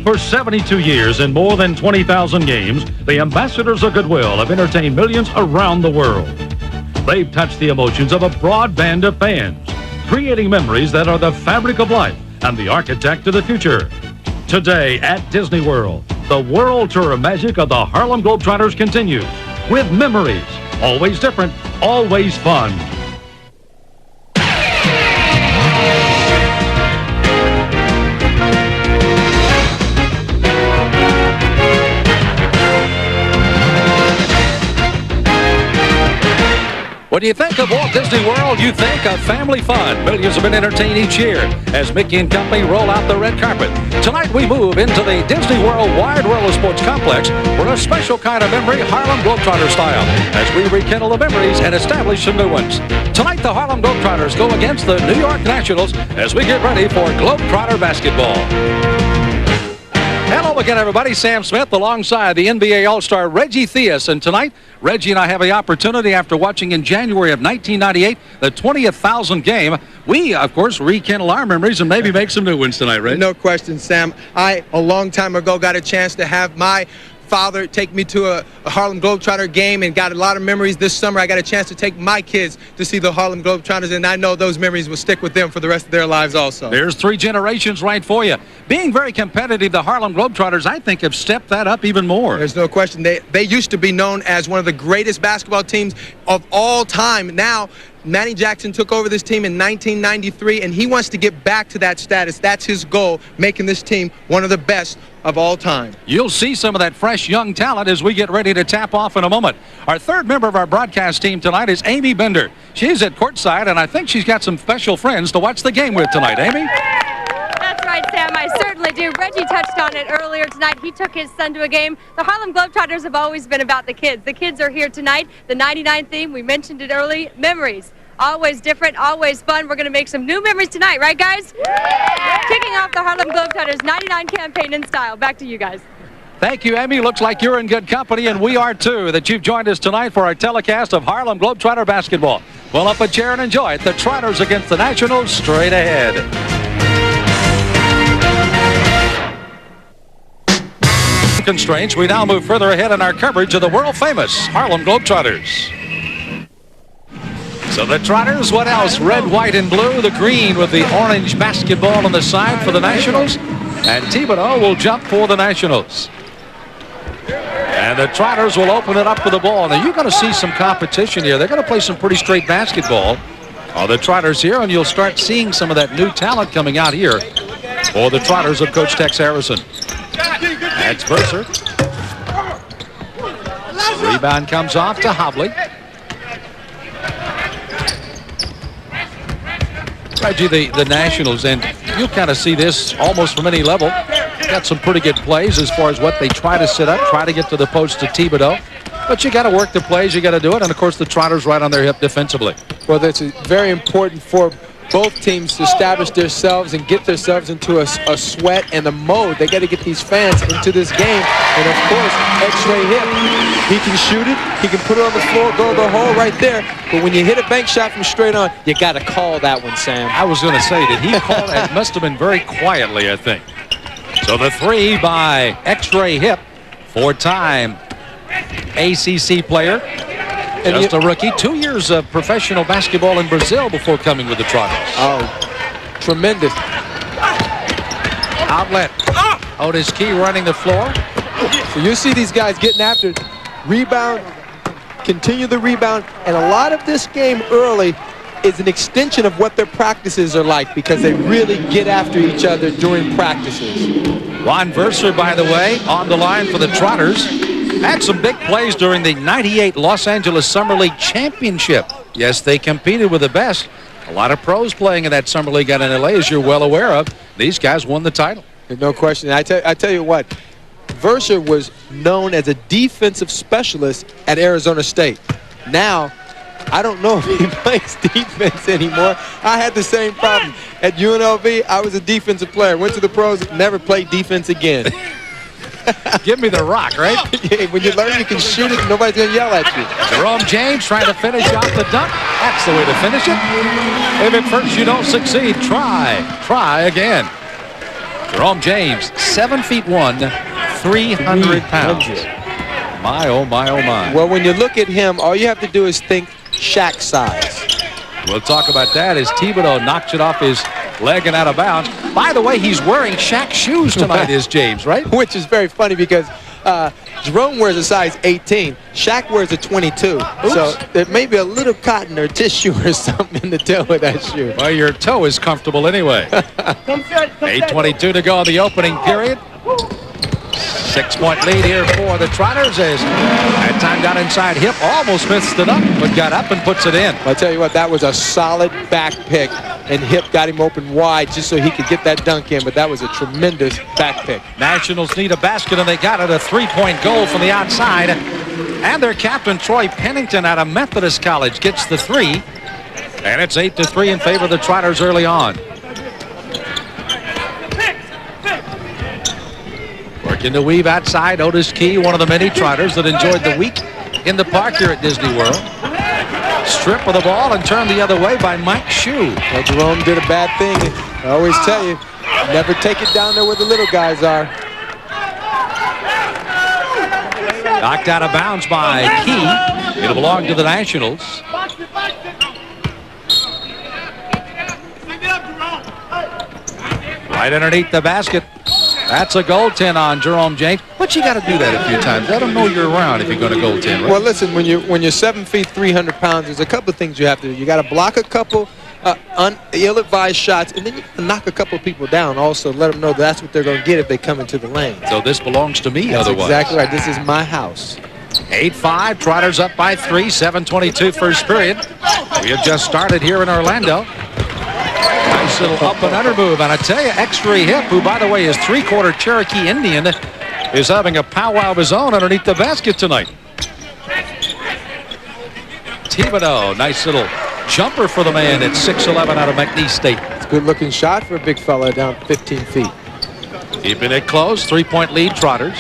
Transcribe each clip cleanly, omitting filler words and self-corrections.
For 72 years and more than 20,000 games, the ambassadors of goodwill have entertained millions around the world. They've touched the emotions of a broad band of fans, creating memories that are the fabric of life and the architect of the future. Today at Disney World, the world tour of magic of the Harlem Globetrotters continues with memories. Always different, always fun. When you think of Walt Disney World, you think of family fun. Millions have been entertained each year as Mickey and company roll out the red carpet. Tonight we move into the Disney World Wide World of Sports Complex for a special kind of memory, Harlem Globetrotter style, as we rekindle the memories and establish some new ones. Tonight the Harlem Globetrotters go against the New York Nationals as we get ready for Globetrotter basketball. Hello again, everybody. Sam Smith alongside the NBA All-Star Reggie Theus. And tonight, Reggie and I have the opportunity, after watching in January of 1998, the 20,000th game, we, of course, rekindle our memories and maybe make some new ones tonight, Reggie. No question, Sam. A long time ago, got a chance to have my father take me to a Harlem Globetrotter game and got a lot of memories. This summer I got a chance to take my kids to see the Harlem Globetrotters, and I know those memories will stick with them for the rest of their lives also. There's 3 generations right for you. Being very competitive, the Harlem Globetrotters, I think, have stepped that up even more. There's no question. They used to be known as one of the greatest basketball teams of all time. Now Manny Jackson took over this team in 1993, and he wants to get back to that status. That's his goal, making this team one of the best of all time. You'll see some of that fresh young talent as we get ready to tap off in a moment. Our third member of our broadcast team tonight is Amy Bender. She's at courtside, and I think she's got some special friends to watch the game with tonight. Amy? That's right, Sam. I certainly do. Reggie touched on it earlier tonight. He took his son to a game. The Harlem Globetrotters have always been about the kids. The kids are here tonight. The 99 theme, we mentioned it early, memories. Always different, always fun. We're going to make some new memories tonight, right, guys? Yeah. Kicking off the Harlem Globetrotters 99 campaign in style. Back to you guys. Thank you, Amy. Looks like you're in good company, and we are too, that you've joined us tonight for our telecast of Harlem Globetrotter basketball. Pull up a chair and enjoy it. The Trotters against the Nationals, straight ahead. Constraints, we now move further ahead in our coverage of the world-famous Harlem Globetrotters. So the Trotters, what else? Red, white, and blue. The green with the orange basketball on the side for the Nationals. And Thibodeau will jump for the Nationals. And the Trotters will open it up with the ball. Now, you're going to see some competition here. They're going to play some pretty straight basketball. The Trotters here, and you'll start seeing some of that new talent coming out here for the Trotters of Coach Tex Harrison. That's Mercer. Rebound comes off to Hobley. Reggie, the Nationals, and you'll kind of see this almost from any level. Got some pretty good plays as far as what they try to set up, try to get to the post to Thibodeau. But you got to work the plays, you got to do it, and of course the Trotters right on their hip defensively. Well, that's very important for both teams to establish themselves and get themselves into a sweat and a mode. They got to get these fans into this game. And of course, X-ray hip. He can shoot it. He can put it on the floor, go to the hole right there. But when you hit a bank shot from straight on, you got to call that one, Sam. I was going to say, did he call that? It must have been very quietly, I think. So the 3 by X-ray hip, 4-time ACC player. And just a rookie, 2 years of professional basketball in Brazil before coming with the Trotters. Oh, tremendous. Outlet. Otis Key running the floor. So you see these guys getting after it. Rebound, continue the rebound, and a lot of this game early is an extension of what their practices are like because they really get after each other during practices. Ron Verser, by the way, on the line for the Trotters. Had some big plays during the '98 Los Angeles Summer League Championship. Yes, they competed with the best. A lot of pros playing in that Summer League out in L.A., as you're well aware of. These guys won the title. No question. I tell you what, Verser was known as a defensive specialist at Arizona State. Now, I don't know if he plays defense anymore. I had the same problem. At UNLV, I was a defensive player. Went to the pros, never played defense again. Give me the rock, right? Yeah, when you learn you can shoot it, nobody's going to yell at you. Jerome James trying to finish off the dunk. That's the way to finish it. If at first you don't succeed, try again. Jerome James, 7'1", 300 pounds. My, oh, my, oh, my. Well, when you look at him, all you have to do is think Shaq size. We'll talk about that as Thibodeau knocks it off his leg and out of bounds. By the way, he's wearing Shaq's shoes tonight, is James, right? Which is very funny because Jerome wears a size 18. Shaq wears a 22. Oops. So there may be a little cotton or tissue or something in the toe of that shoe. Well, your toe is comfortable anyway. 8:22 to go in the opening period. 6-point lead here for the Trotters as that time got inside. Hip almost missed it up, but got up and puts it in. I'll tell you what, that was a solid back pick, and Hip got him open wide just so he could get that dunk in, but that was a tremendous back pick. Nationals need a basket, and they got it. A 3-point goal from the outside. And their captain, Troy Pennington, out of Methodist College, gets the 3. And it's 8-3 in favor of the Trotters early on. Working to weave outside. Otis Key, one of the many Trotters that enjoyed the week in the park here at Disney World. Strip of the ball and turned the other way by Mike Shue. Well, Jerome did a bad thing. I always tell you, never take it down there where the little guys are. Knocked out of bounds by Key. It'll belong to the Nationals. Right underneath the basket. That's a goaltend on Jerome James. But you got to do that a few times. Let them know you're around if you're going to goaltend, right? Well, listen, when you're 7 feet, 300 pounds, there's a couple of things you have to do. You got to block a couple ill-advised shots, and then you can knock a couple of people down. Also, let them know that's what they're going to get if they come into the lane. So this belongs to me. That's otherwise. Exactly right. This is my house. 8-5. Trotters up by 3. 7:22 first period. We have just started here in Orlando. Nice little up and under move. And I tell you, X-Ray Hip, who, by the way, is 3-quarter Cherokee Indian, is having a powwow of his own underneath the basket tonight. Thibodeau, nice little jumper for the man at 6'11" out of McNeese State. It's a good-looking shot for a big fella down 15 feet. Keeping it close. 3-point lead, Trotters.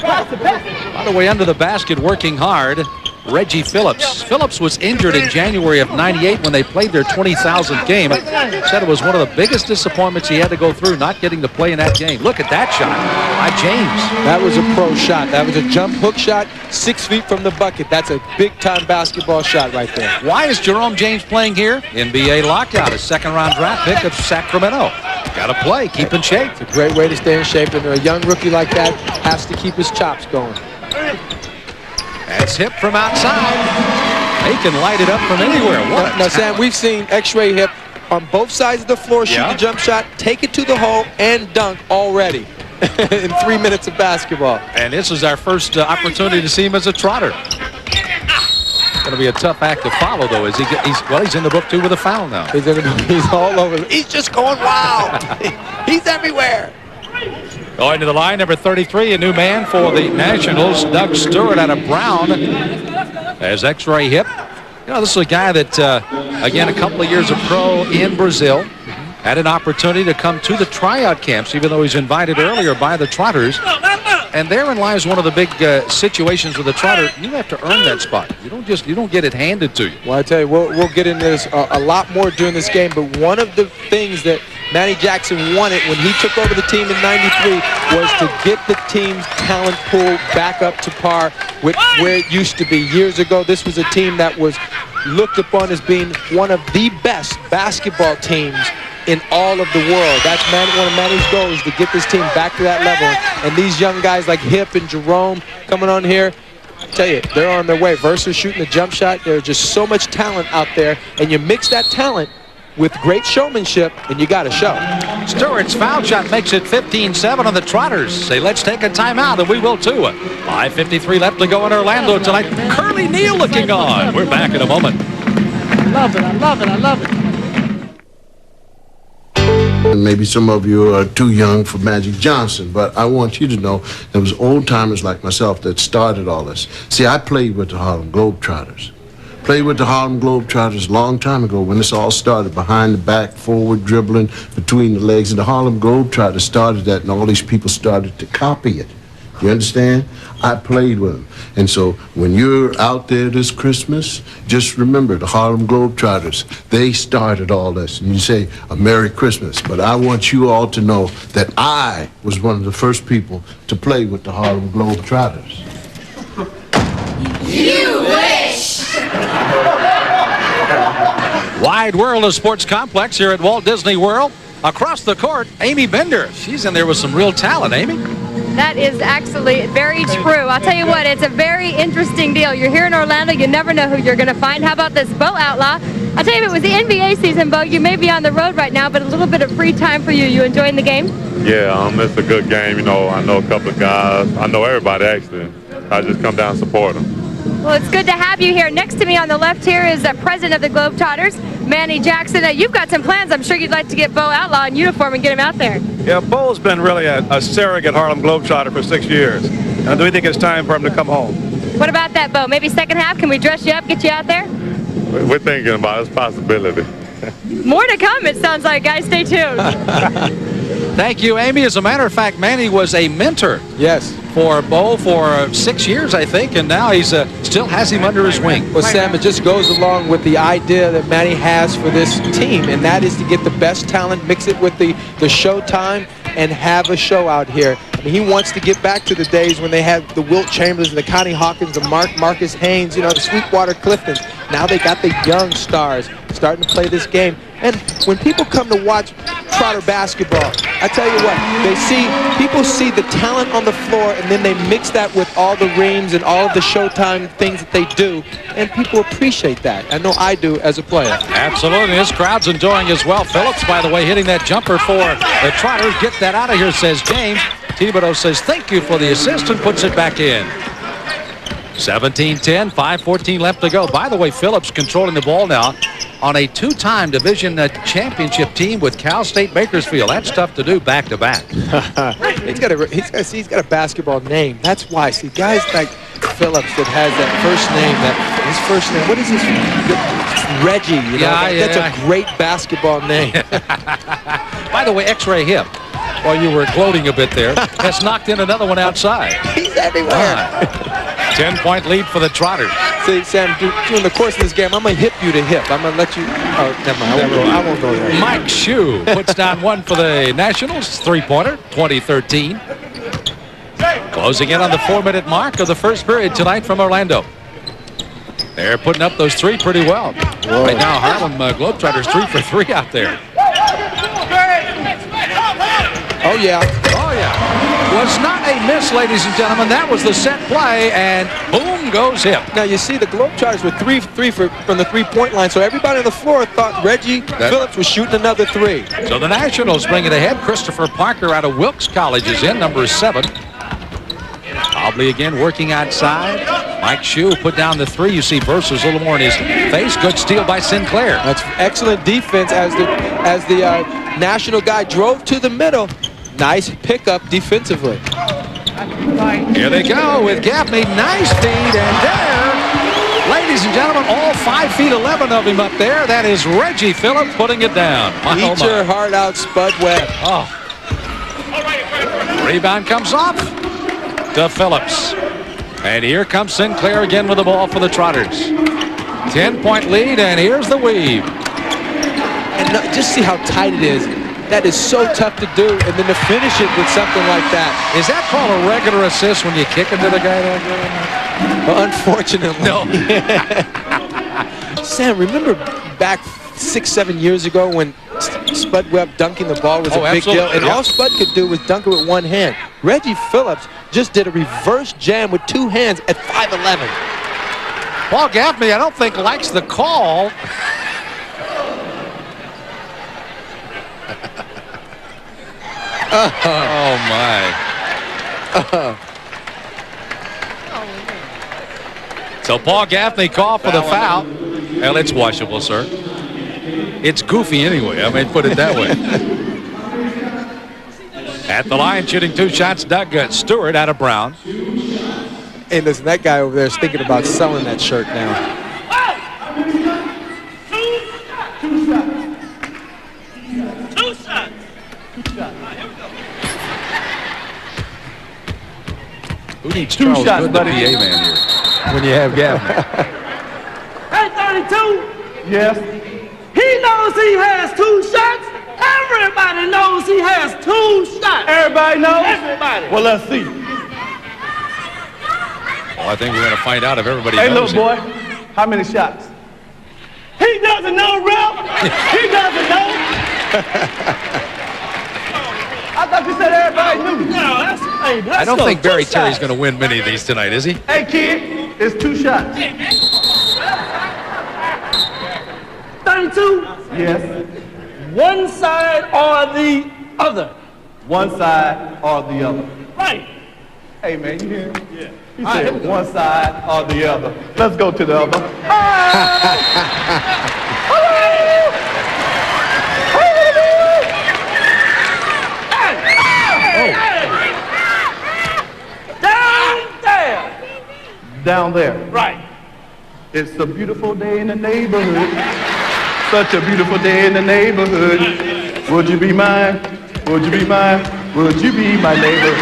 By the way, under the basket, working hard, Reggie Phillips. Phillips was injured in January of '98 when they played their 20,000th game. Said it was one of the biggest disappointments he had to go through, not getting to play in that game. Look at that shot by James. That was a pro shot. That was a jump hook shot, 6 feet from the bucket. That's a big-time basketball shot right there. Why is Jerome James playing here? NBA lockout, a second-round draft pick of Sacramento. Got to play, keep in shape. It's a great way to stay in shape, and a young rookie like that has to keep his chops going. That's Hip from outside. They can light it up from anywhere. What now, Sam, we've seen X-Ray Hip on both sides of the floor shoot the jump shot, take it to the hole, and dunk already in 3 minutes of basketball. And this is our first opportunity to see him as a Trotter. Going to be a tough act to follow, though. As he's in the book too with a foul now. He's all over. He's just going wild. He's everywhere. Going to the line, number 33, a new man for the Nationals, Doug Stewart out of Brown, as X-Ray Hip. You know, this is a guy that, again, a couple of years of pro in Brazil, had an opportunity to come to the tryout camps, even though he's invited earlier by the Trotters. And therein lies one of the big situations with the Trotter. You have to earn that spot. You don't get it handed to you. Well, I tell you, we'll get into this a lot more during this game. But one of the things that Manny Jackson wanted when he took over the team in '93 was to get the team's talent pool back up to par with where it used to be years ago. This was a team that was looked upon as being one of the best basketball teams in all of the world. That's one of Manny's goals, to get this team back to that level. And these young guys like Hip and Jerome coming on here, I tell you, they're on their way. Versus shooting the jump shot. There's just so much talent out there, and you mix that talent with great showmanship, and you got to show. Stewart's foul shot makes it 15-7 on the Trotters. Say, let's take a timeout, and we will too. 5:53 left to go in Orlando tonight. Curly Neal looking on. We're back in a moment. I love it, I love it, I love it. Maybe some of you are too young for Magic Johnson, but I want you to know there was old-timers like myself that started all this. See, I played with the Harlem Globetrotters. Played with the Harlem Globetrotters a long time ago when this all started, behind the back, forward, dribbling, between the legs. And the Harlem Globetrotters started that, and all these people started to copy it. You understand? I played with them. And so when you're out there this Christmas, just remember the Harlem Globetrotters. They started all this. And you say, a Merry Christmas. But I want you all to know that I was one of the first people to play with the Harlem Globetrotters. You wish! Wide world of sports complex here at Walt Disney World. Across the court, Amy Bender. She's in there with some real talent, Amy. That is actually very true. I'll tell you what, it's a very interesting deal. You're here in Orlando, you never know who you're going to find. How about this Bo Outlaw? I'll tell you, if it was the NBA season, Bo, you may be on the road right now, but a little bit of free time for you. You enjoying the game? Yeah, it's a good game. You know, I know a couple of guys. I know everybody, actually. I just come down and support them. Well, it's good to have you here. Next to me on the left here is the president of the Globetrotters, Manny Jackson. You've got some plans. I'm sure you'd like to get Bo Outlaw in uniform and get him out there. Yeah, Bo's been really a surrogate Harlem Globetrotter for 6 years. And we think it's time for him to come home. What about that, Bo? Maybe second half, can we dress you up, get you out there? We're thinking about it. It's a possibility. More to come, it sounds like, guys. Stay tuned. Thank you, Amy. As a matter of fact, Manny was a mentor. Yes. For Bo for 6 years, I think, and now he's still has him under his wing. Well, Sam, it just goes along with the idea that Manny has for this team, and that is to get the best talent, mix it with the Showtime, and have a show out here. I mean, he wants to get back to the days when they had the Wilt Chamberlains, the Connie Hawkins, the Marcus Haynes, you know, the Sweetwater Cliftons. Now they got the young stars starting to play this game. And when people come to watch Trotter basketball, I tell you what, people see the talent on the floor, and then they mix that with all the reams and all of the Showtime things that they do, and people appreciate that. I know I do as a player. Absolutely. This crowd's enjoying as well. Phillips, by the way, hitting that jumper for the Trotters. Get that out of here, says James. Thibodeau says thank you for the assist and puts it back in. 17-10, 5:14 left to go. By the way, Phillips controlling the ball now on a two-time division championship team with Cal State Bakersfield. That's tough to do back-to-back. He's got a basketball name. That's why. See, guys like Phillips that has that first name, his first name, what is his? Reggie. You know, that's a great basketball name. By the way, X-ray hip, while you were gloating a bit there, has knocked in another one outside. He's everywhere. 10-point lead for the Trotters. See, Sam, during the course of this game, I'm going to hip you to hip. I'm going to let you... Oh, never mind. I won't go there. Mike Shue puts down one for the Nationals. Three-pointer, 20-13. Closing in on the 4-minute mark of the first period tonight from Orlando. They're putting up those three pretty well. Whoa. Right now, Harlem Globetrotters 3 for 3 out there. Oh, yeah. Oh, yeah. Was not a miss, ladies and gentlemen. That was the set play, and boom goes hip. Now, you see, the Globetrotters were 3 for 3 from the three-point line, so everybody on the floor thought Reggie Phillips was shooting another three. So the Nationals bring it ahead. Christopher Parker out of Wilkes College is in, number 7. Probably again working outside. Mike Shue put down the three. You see Versus a little more in his face. Good steal by Sinclair. That's excellent defense as the National guy drove to the middle. Nice pickup defensively. Here they go with Gaffney. Nice feed, and there, ladies and gentlemen, all 5 feet 11 of him up there. That is Reggie Phillips putting it down. Eat your heart out, Spud Webb. Oh. Rebound comes off to Phillips. And here comes Sinclair again with the ball for the Trotters. 10-point lead, and here's the weave. And just see how tight it is. That is so tough to do, and then to finish it with something like that. Is that called a regular assist when you kick it to the guy there? Well, unfortunately. No. Sam, remember back 6-7 years ago when Spud Webb dunking the ball was a big deal, and all Spud could do was dunk it with one hand. Reggie Phillips just did a reverse jam with 2 hands at 5'11". Paul Gaffney, I don't think likes the call. Oh my. So Paul Gaffney called for the foul. Well, it's washable, sir. It's goofy anyway. I mean, put it that way. At the line, shooting 2 shots, Doug Stewart out of Brown. And listen, that guy over there is thinking about selling that shirt now. Who needs 2 Charles shots, Good, the buddy. PA man here, when you have Gaffney? Hey, 32. Yes. He knows he has 2 shots. Everybody knows he has 2 shots. Everybody knows? Everybody. Well, let's see. Well, I think we're going to find out if everybody Hey, knows little it. boy, how many shots? He doesn't know, Ralph. He doesn't know. I thought you said everybody knew. No, that's, hey, I don't think Barry Terry's going to win many of these tonight, is he? Hey, kid, it's 2 shots. 32? Yes. One side or the other? One side or the other. Right. Hey, man, you hear him? Yeah. He said one side or the other. Let's go to the other. Down there. Right. It's a beautiful day in the neighborhood. Such a beautiful day in the neighborhood. Would you be mine? Would you be mine? Would you be my neighbor?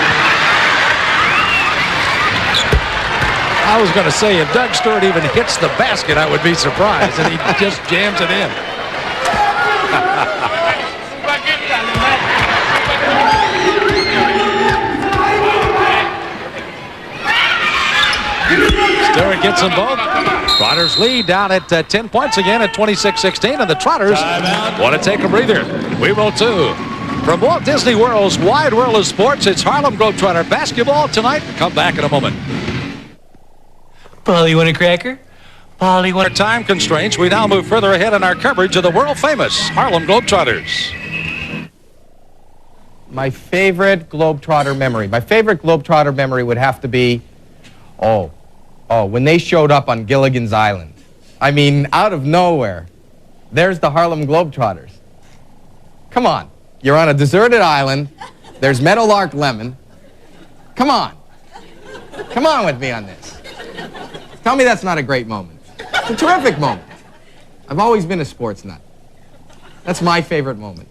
I was going to say, if Doug Stewart even hits the basket, I would be surprised, and he just jams it in. Stewart gets them both. Trotters lead down at 10 points again at 26-16, and the Trotters want to take a breather. We will too. From Walt Disney World's wide world of sports, it's Harlem Globetrotter basketball tonight. Come back in a moment. Polly, want a cracker? Polly, want Time constraints, we now move further ahead in our coverage of the world-famous Harlem Globetrotters. My favorite Globetrotter memory would have to be, when they showed up on Gilligan's Island. I mean, out of nowhere, there's the Harlem Globetrotters. Come on, you're on a deserted island, there's Meadowlark Lemon. Come on with me on this. Tell me that's not a great moment. It's a terrific moment. I've always been a sports nut. That's my favorite moment.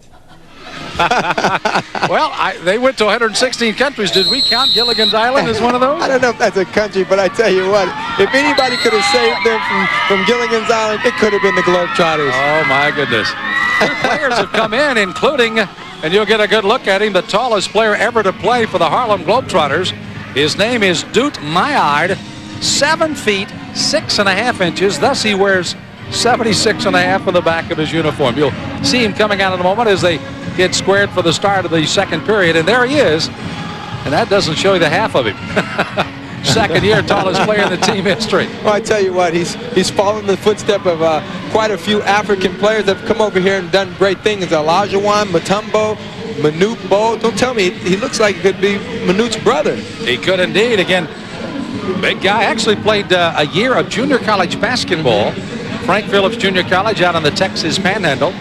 Well, they went to 116 countries. Did we count Gilligan's Island as one of those? I don't know if that's a country, but I tell you what, if anybody could have saved them from Gilligan's Island, it could have been the Globetrotters. Oh, my goodness. 2 players have come in, including, and you'll get a good look at him, the tallest player ever to play for the Harlem Globetrotters. His name is Doot Mayard, 7 feet, 6.5 inches. Thus, he wears 76.5 on the back of his uniform. You'll see him coming out in a moment as they get squared for the start of the second period. And there he is. And that doesn't show you the half of him. Second year tallest player in the team history. Well, I tell you what, he's following the footstep of quite a few African players that have come over here and done great things. Olajuwon, Mutombo, Manute Bol. Don't tell me, he looks like he could be Manute's brother. He could indeed. Again, big guy. Actually played a year of junior college basketball. Frank Phillips Junior College out on the Texas Panhandle.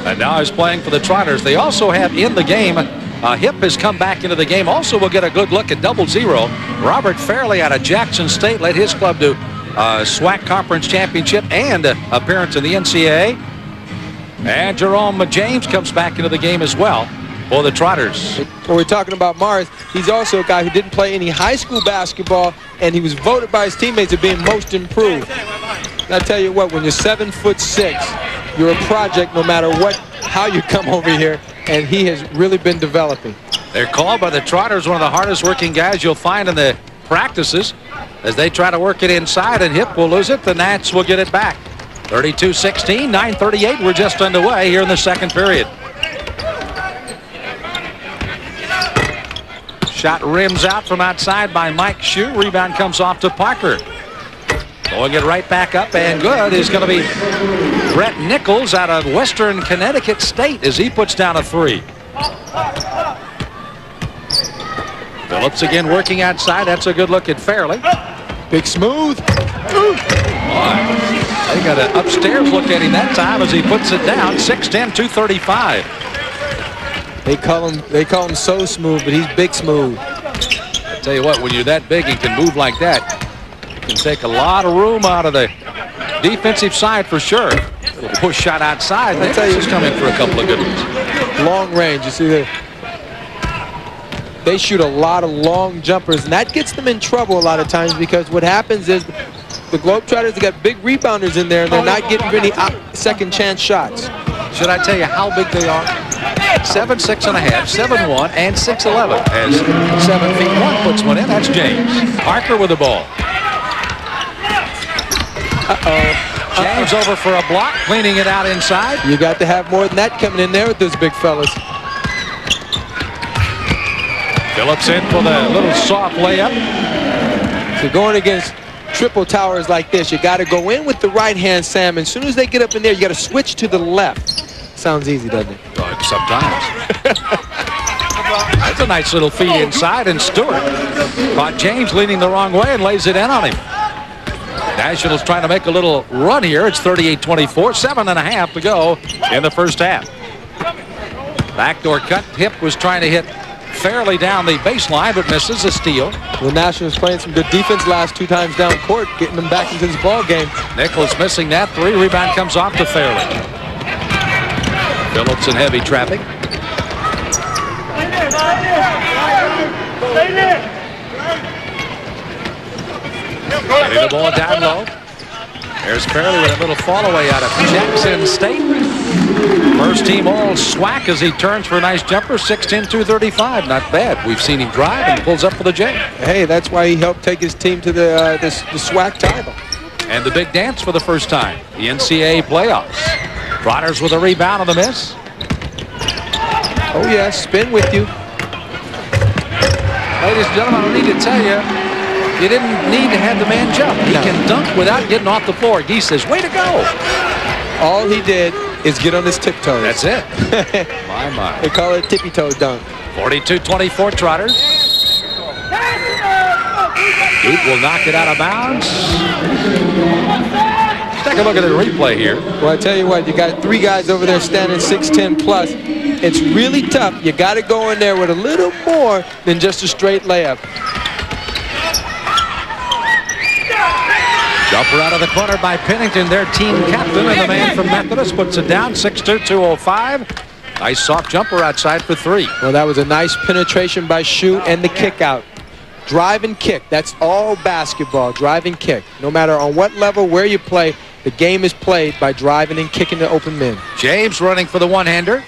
And now he's playing for the Trotters. They also have in the game, Hip has come back into the game. Also, we'll get a good look at 00. Robert Fairley out of Jackson State led his club to SWAC Conference Championship and appearance in the NCAA. And Jerome James comes back into the game as well for the Trotters. When we're talking about Morris, he's also a guy who didn't play any high school basketball, and he was voted by his teammates as being most improved. And I tell you what, when you're 7'6", you're a project no matter how you come over here, and he has really been developing. They're called by the Trotters one of the hardest working guys you'll find in the practices as they try to work it inside, and Hip will lose it. The Nats will get it back. 32-16, 9:38. We're just underway here in the second period. Shot rims out from outside by Mike Shue. Rebound comes off to Parker. Going it right back up and good is going to be Brett Nichols out of Western Connecticut State as he puts down a 3. Phillips again working outside. That's a good look at Fairley. Big Smooth. They got an upstairs look at him that time as he puts it down. 6'10", 235. They call him So Smooth, but he's Big Smooth. I tell you what, when you're that big and can move like that, you can take a lot of room out of the defensive side for sure. A push shot outside. Nichols is coming for a couple of good ones. Long range, you see there. they shoot a lot of long jumpers, and that gets them in trouble a lot of times because what happens is the Globetrotters have got big rebounders in there, and they're not getting any second chance shots. Should I tell you how big they are? 7'6.5", 7'1", and 6'11". As 7 feet 1 puts one in, that's James. Parker with the ball. James over for a block, cleaning it out inside. You got to have more than that coming in there with those big fellas. Phillips in for the little soft layup. So going against triple towers like this, you got to go in with the right hand, Sam. And as soon as they get up in there, you got to switch to the left. Sounds easy, doesn't it? Sometimes. That's a nice little feed inside, and Stewart caught James leaning the wrong way and lays it in on him. Nationals trying to make a little run here. It's 38-24, 7.5 to go in the first half. Backdoor cut. Hip was trying to hit fairly down the baseline, but misses a steal. The Nationals playing some good defense last 2 times down court, getting them back into this ball game. Nicholas missing that 3. Rebound comes off to Fairley. Phillips in heavy traffic. Getting the ball down low. There's Fairley with a little fall away out of Jackson State. First team all SWAC as he turns for a nice jumper. 6'10", 235. Not bad. We've seen him drive and pulls up for the J. Hey, that's why he helped take his team to the SWAC title. And the big dance for the first time. The NCAA playoffs. Trotters with a rebound on the miss. Oh, yeah. Spin with you. Ladies and gentlemen, I don't need to tell you, you didn't need to have the man jump. He can dunk without getting off the floor. Gee says, way to go. All he did is get on his tiptoes. That's it. My. They call it tippy-toe dunk. 42-24 Trotters. Duke will knock it out of bounds. Let's take a look at the replay here. Well, I tell you what, you got 3 guys over there standing 6'10 plus. It's really tough. You got to go in there with a little more than just a straight layup. Jumper out of the corner by Pennington, their team captain, and the man from Methodist puts it down. 6'2", 205. Nice soft jumper outside for 3. Well, that was a nice penetration by Shu and the kick out. Drive and kick. That's all basketball. Drive and kick. No matter on what level, where you play, the game is played by driving and kicking the open men. James running for the one-hander.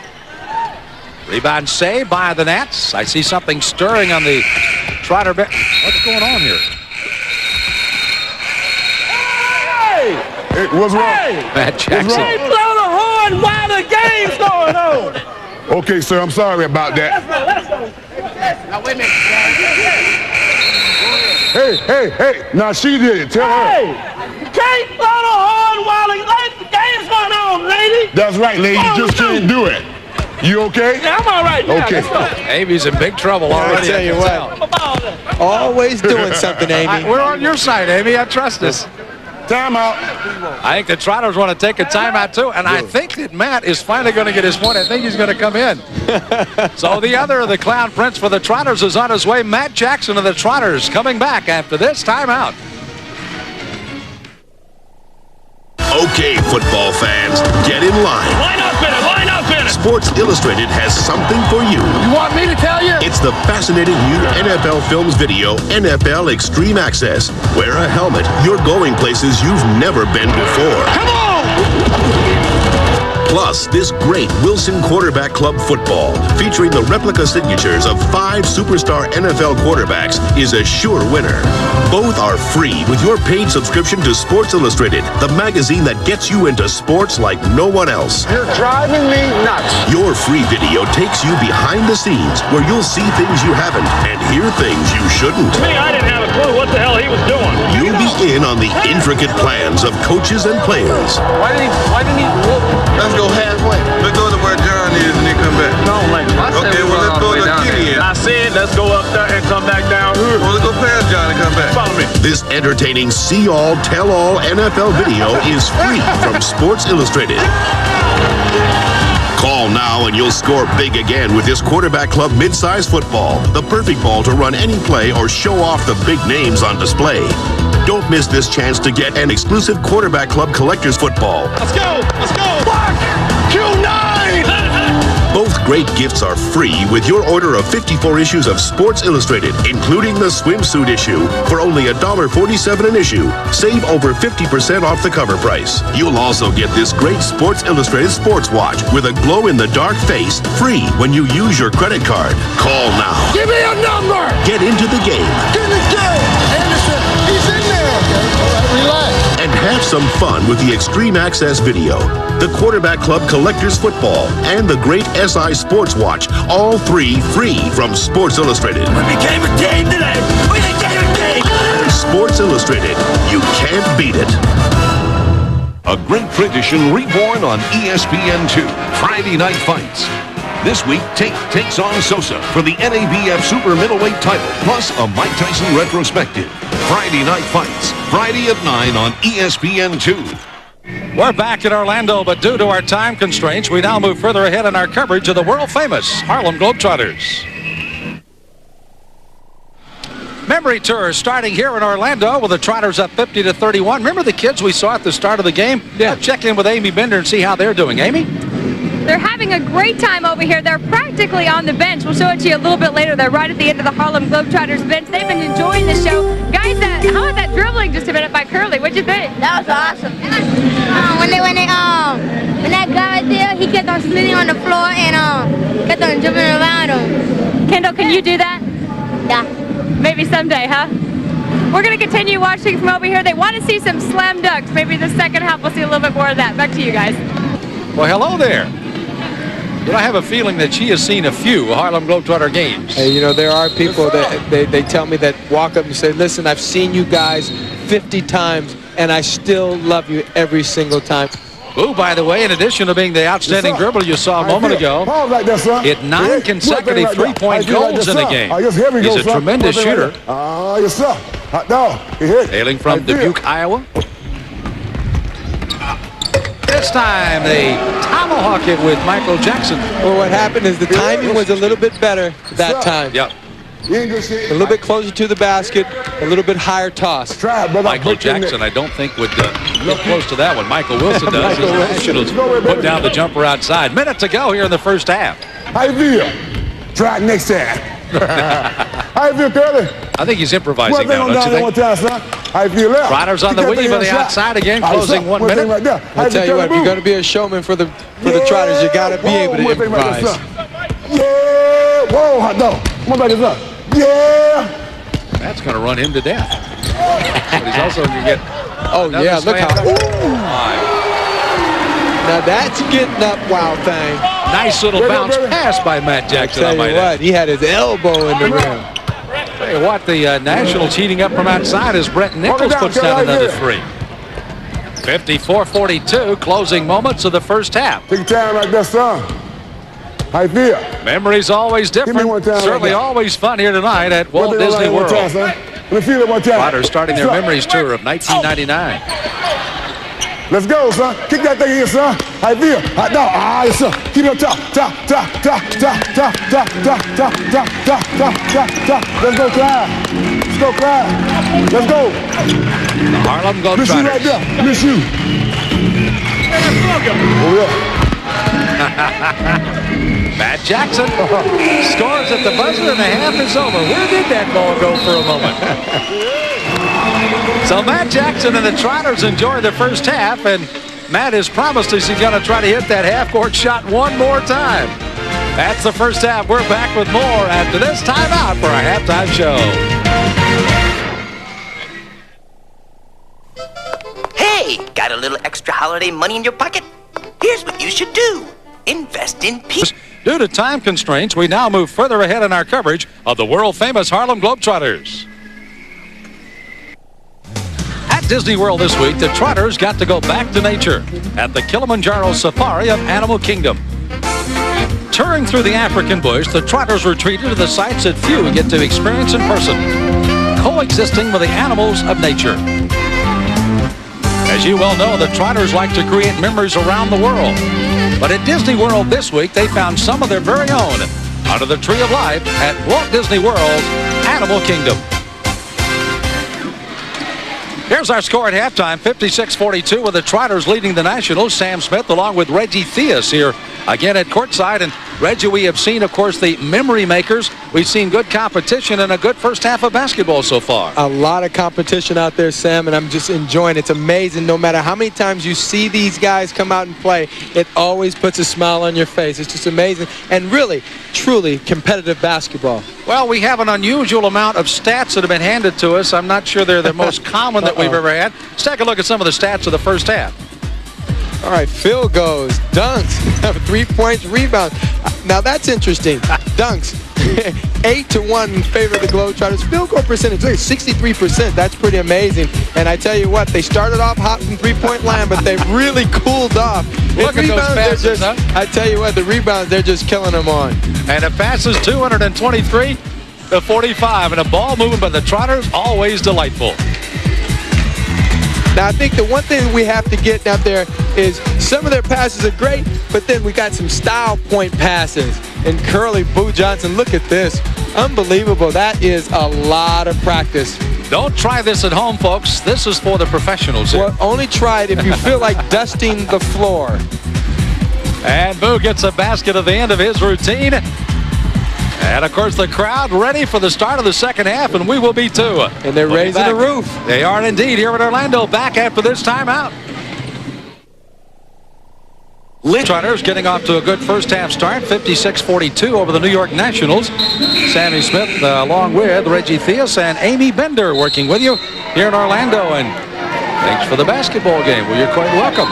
Rebound saved by the Nats. I see something stirring on the Trotter bench. What's going on here? Hey, what's wrong? Matt Jackson. Hey, blow the horn while the game's going on. Okay, sir, I'm sorry about that. Now, wait a minute. Hey. Now, she did it. Tell her. Hey, you can't blow the horn while the game's going on, lady. That's right, lady. You just can't do it. You okay? Yeah, I'm all right. Okay. Amy's in big trouble already. I tell you what. Always doing something, Amy. We're on your side, Amy. I trust us. Timeout. I think the Trotters want to take a timeout, too. And I think that Matt is finally going to get his point. I think he's going to come in. So the other of the Clown Prince for the Trotters is on his way. Matt Jackson of the Trotters coming back after this timeout. Okay, football fans, get in line. Line up in it. Line up in it. Sports Illustrated has something for you. You want me to tell you? It's the fascinating new NFL Films video, NFL Extreme Access. Wear a helmet. You're going places you've never been before. Come on! Plus, this great Wilson Quarterback Club football, featuring the replica signatures of 5 superstar NFL quarterbacks, is a sure winner. Both are free with your paid subscription to Sports Illustrated, the magazine that gets you into sports like no one else. You're driving me nuts. Your free video takes you behind the scenes, where you'll see things you haven't and hear things you shouldn't. Me, I didn't have a clue what the hell he was doing. You'll be in on the intricate plans of coaches and players. Why didn't he look? Let's go halfway. Let's go to where John is and then come back. No, like, okay, well, let's go to Kitty is. I said, let's go up there and come back down here. Well, let's go past John and come back. Follow me. This entertaining see-all, tell-all NFL video is free from Sports Illustrated. Call now and you'll score big again with this Quarterback Club mid-size football. The perfect ball to run any play or show off the big names on display. Don't miss this chance to get an exclusive Quarterback Club collector's football. Let's go! Let's go! Block! Q9! Both great gifts are free with your order of 54 issues of Sports Illustrated, including the swimsuit issue. For only $1.47 an issue, save over 50% off the cover price. You'll also get this great Sports Illustrated sports watch with a glow-in-the-dark face, free when you use your credit card. Call now. Give me a number. Get into the game. Get in the game. Anderson, he's in there. Okay, relax. And have some fun with the Extreme Access Video, the Quarterback Club Collector's Football, and the Great SI Sports Watch, all three free from Sports Illustrated. We became a team today. We became a team. Sports Illustrated. You can't beat it. A great tradition reborn on ESPN2, Friday Night Fights. This week, Tate takes on Sosa for the NABF Super Middleweight title, plus a Mike Tyson retrospective. Friday Night Fights, Friday at 9 on ESPN2. We're back in Orlando, but due to our time constraints, we now move further ahead in our coverage of the world-famous Harlem Globetrotters. Memory tour starting here in Orlando with the Trotters up 50-31. Remember the kids we saw at the start of the game? Yeah. Let's check in with Amy Bender and see how they're doing. Amy? They're having a great time over here. They're practically on the bench. We'll show it to you a little bit later. They're right at the end of the Harlem Globetrotters bench. They've been enjoying the show. Guys, how about that dribbling just a minute by Curly? What'd you think? That was awesome. When that guy right there, he kept on sliding on the floor and kept on dribbling around him. Kendall, can you do that? Yeah. Maybe someday, huh? We're going to continue watching from over here. They want to see some slam dunks. Maybe the second half we'll see a little bit more of that. Back to you guys. Well, hello there. You know, I have a feeling that she has seen a few Harlem Globetrotter games. Hey, you know, there are people that they tell me that walk up and say, listen, I've seen you guys 50 times, and I still love you every single time. Who, by the way, in addition to being the outstanding dribbler you saw a moment ago, hit 9 consecutive three-point goals in a game. He's a tremendous shooter. Yes, sir. Hailing from Dubuque, Iowa. This time they tomahawk it with Michael Jackson. Well, what happened is the timing was a little bit better that time. Yep. A little bit closer to the basket, a little bit higher toss. Michael Jackson, I don't think would get close to that one. Michael Wilson does. Michael Nationals put down the jumper outside. Minute to go here in the first half. How you feel? Try it next time. How you feel, Curly? I think he's improvising now, don't you think? How you feel left? Riders on the weave on the outside again, closing 1 minute. I tell you what, if you're going to be a showman for the Trotters, you got to be able to improvise. Yeah, whoa, hot dog. Come on back this up. Yeah. That's going to run him to death. But he's also going to get. Oh yeah, look how. Now that's getting up, wild thing. Nice little bounce pass by Matt Jackson. I tell you what, he had his elbow in the rim. Tell you what, the Nationals heating up from outside as Brett Nichols puts down another three. 54-42, closing moments of the first half. Take your time like that, son. How you feel? Memories always different. Certainly always fun here tonight at Walt Disney World. Trotters starting their memories tour of 1999. Let's go, son. Kick that thing in, son. How you feel? Hot dog. Yes, sir. Keep it up top. Let's go, Clyde. Let's go, Clyde. Let's go. The Harlem Globetrotters. Miss you right there. Miss you. Oh, yeah. Matt Jackson scores at the buzzer and the half is over. Where did that ball go for a moment? So Matt Jackson and the Trotters enjoy the first half, and Matt has promised us he's going to try to hit that half-court shot one more time. That's the first half. We're back with more after this timeout for our halftime show. Hey, got a little extra holiday money in your pocket? Here's what you should do. Invest in peace. Due to time constraints, we now move further ahead in our coverage of the world-famous Harlem Globetrotters. At Disney World this week, the Trotters got to go back to nature at the Kilimanjaro Safari of Animal Kingdom. Touring through the African bush, the Trotters were treated to the sights that few get to experience in person, coexisting with the animals of nature. As you well know, the Trotters like to create memories around the world. But at Disney World this week, they found some of their very own under the Tree of Life at Walt Disney World's Animal Kingdom. Here's our score at halftime, 56-42, with the Trotters leading the Nationals. Sam Smith along with Reggie Theus here again at courtside. And Reggie, we have seen, of course, the memory makers. We've seen good competition and a good first half of basketball so far. A lot of competition out there, Sam, and I'm just enjoying it. It's amazing. No matter how many times you see these guys come out and play, it always puts a smile on your face. It's just amazing and really, truly competitive basketball. Well, we have an unusual amount of stats that have been handed to us. I'm not sure they're the most common that we've ever had. Let's take a look at some of the stats of the first half. All right, field goals, dunks, 3 points, rebounds. Now that's interesting. Dunks, 8-1 in favor of the Globetrotters. Field goal percentage, 63%. That's pretty amazing. And I tell you what, they started off hot from three-point line, but they really cooled off. Look at those passes, huh? I tell you what, the rebounds, they're just killing them on. And it passes 223 to 45, and a ball movement by the Trotters, always delightful. Now, I think the one thing we have to get out there is some of their passes are great, but then we got some style point passes. And Curly Boo Johnson, look at this. Unbelievable. That is a lot of practice. Don't try this at home, folks. This is for the professionals here. Well, only try it if you feel like dusting the floor. And Boo gets a basket at the end of his routine. And, of course, the crowd ready for the start of the second half, and we will be too. And they're raising the roof. They are indeed here in Orlando, back after this timeout. Trotters getting off to a good first half start, 56-42 over the New York Nationals. Sammy Smith along with Reggie Theus and Amy Bender working with you here in Orlando. And thanks for the basketball game. Well, you're quite welcome.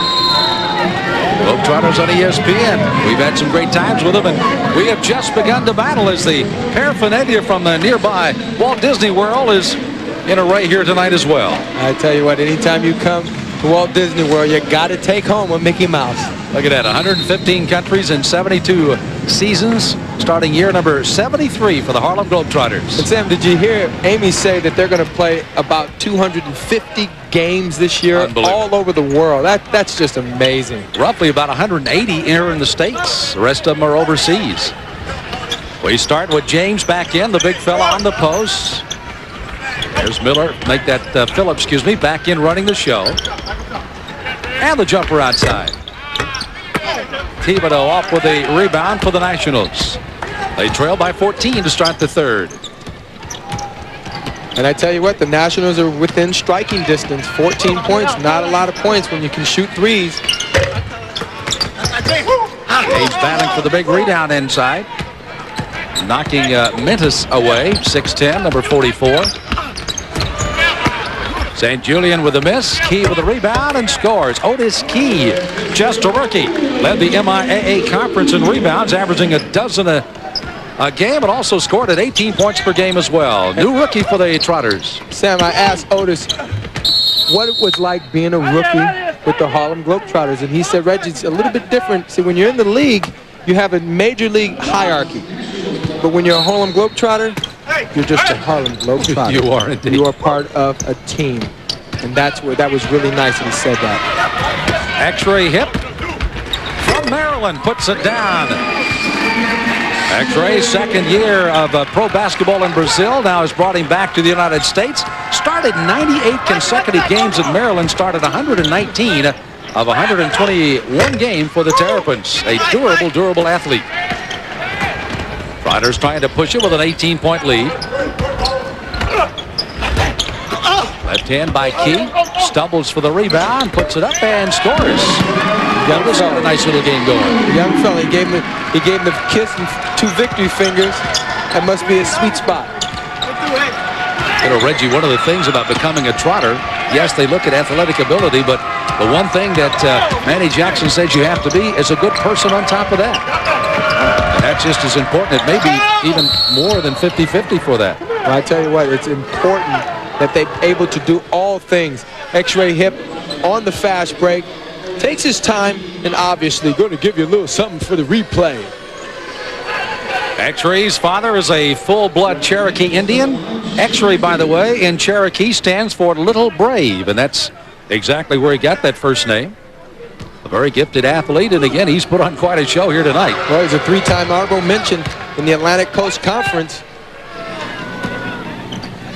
Globetrotters on ESPN. We've had some great times with them, and we have just begun to battle as the paraphernalia from the nearby Walt Disney World is in array here tonight as well. I tell you what, anytime you come to Walt Disney World, you got to take home a Mickey Mouse. Look at that, 115 countries and 72 seasons, starting year number 73 for the Harlem Globetrotters. And Sam, did you hear Amy say that they're going to play about 250 games this year all over the world? That's just amazing. Roughly about 180 here in the States. The rest of them are overseas. We start with James back in, the big fella on the post. There's Miller, Phillips, back in running the show. And the jumper outside. Thibodeau off with a rebound for the Nationals. They trail by 14 to start the third. And I tell you what, the Nationals are within striking distance. 14 points, not a lot of points when you can shoot threes. James battling for the big rebound inside. Knocking Mentis away, 6'10", number 44. St. Julian with a miss. Key with a rebound and scores. Otis Key, just a rookie, led the MIAA conference in rebounds, averaging a dozen a game, and also scored at 18 points per game as well. New rookie for the Trotters. Sam, I asked Otis what it was like being a rookie with the Harlem Globetrotters, and he said, Reggie, it's a little bit different. See, when you're in the league, you have a major league hierarchy. But when you're a Harlem Globetrotter, you're just a Harlem Globetrotter. You are indeed. You are part of a team. And that was really nice that he said that. X-ray hip from Maryland, puts it down. X-ray, second year of pro basketball in Brazil, now has brought him back to the United States. Started 98 consecutive games at Maryland, started 119 of 121 games for the Terrapins. A durable athlete. Trotters trying to push it with an 18-point lead. Left hand by Key. Stumbles for the rebound. Puts it up and scores. Young fella, a nice little game going. Young fella, he gave him the kiss and 2 victory fingers. That must be a sweet spot. You know, Reggie, one of the things about becoming a Trotter, yes, they look at athletic ability, but the one thing that Manny Jackson says you have to be is a good person on top of that. And that's just as important. It may be even more than 50-50 for that. Well, I tell you what, it's important that they're able to do all things. X-ray hip on the fast break. Takes his time, and obviously going to give you a little something for the replay. X-Ray's father is a full-blood Cherokee Indian. X-Ray, by the way, in Cherokee stands for Little Brave, and that's exactly where he got that first name. A very gifted athlete, and again, he's put on quite a show here tonight. Well, he's a 3-time honorable mention in the Atlantic Coast Conference.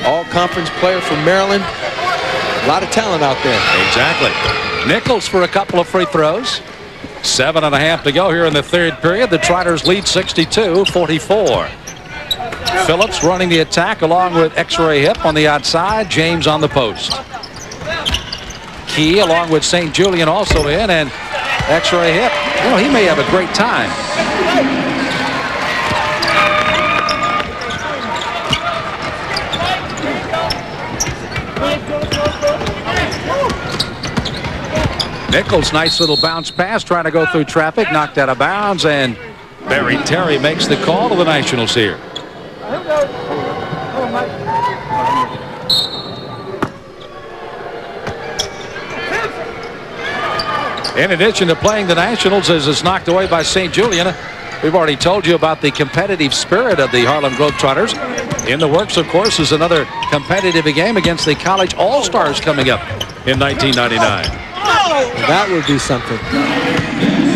All-conference player from Maryland. A lot of talent out there. Exactly. Nichols for a couple of free throws. 7.5 to go here in the third period. The Trotters lead 62-44. Phillips running the attack along with X-Ray Hip on the outside. James on the post. Key along with St. Julian also in, and X-Ray Hip. Well, he may have a great time. Nichols, nice little bounce pass, trying to go through traffic, knocked out of bounds, and Barry Terry makes the call to the Nationals here. In addition to playing the Nationals, as is knocked away by St. Julian, we've already told you about the competitive spirit of the Harlem Globetrotters. In the works, of course, is another competitive game against the College All-Stars coming up in 1999. That would be something.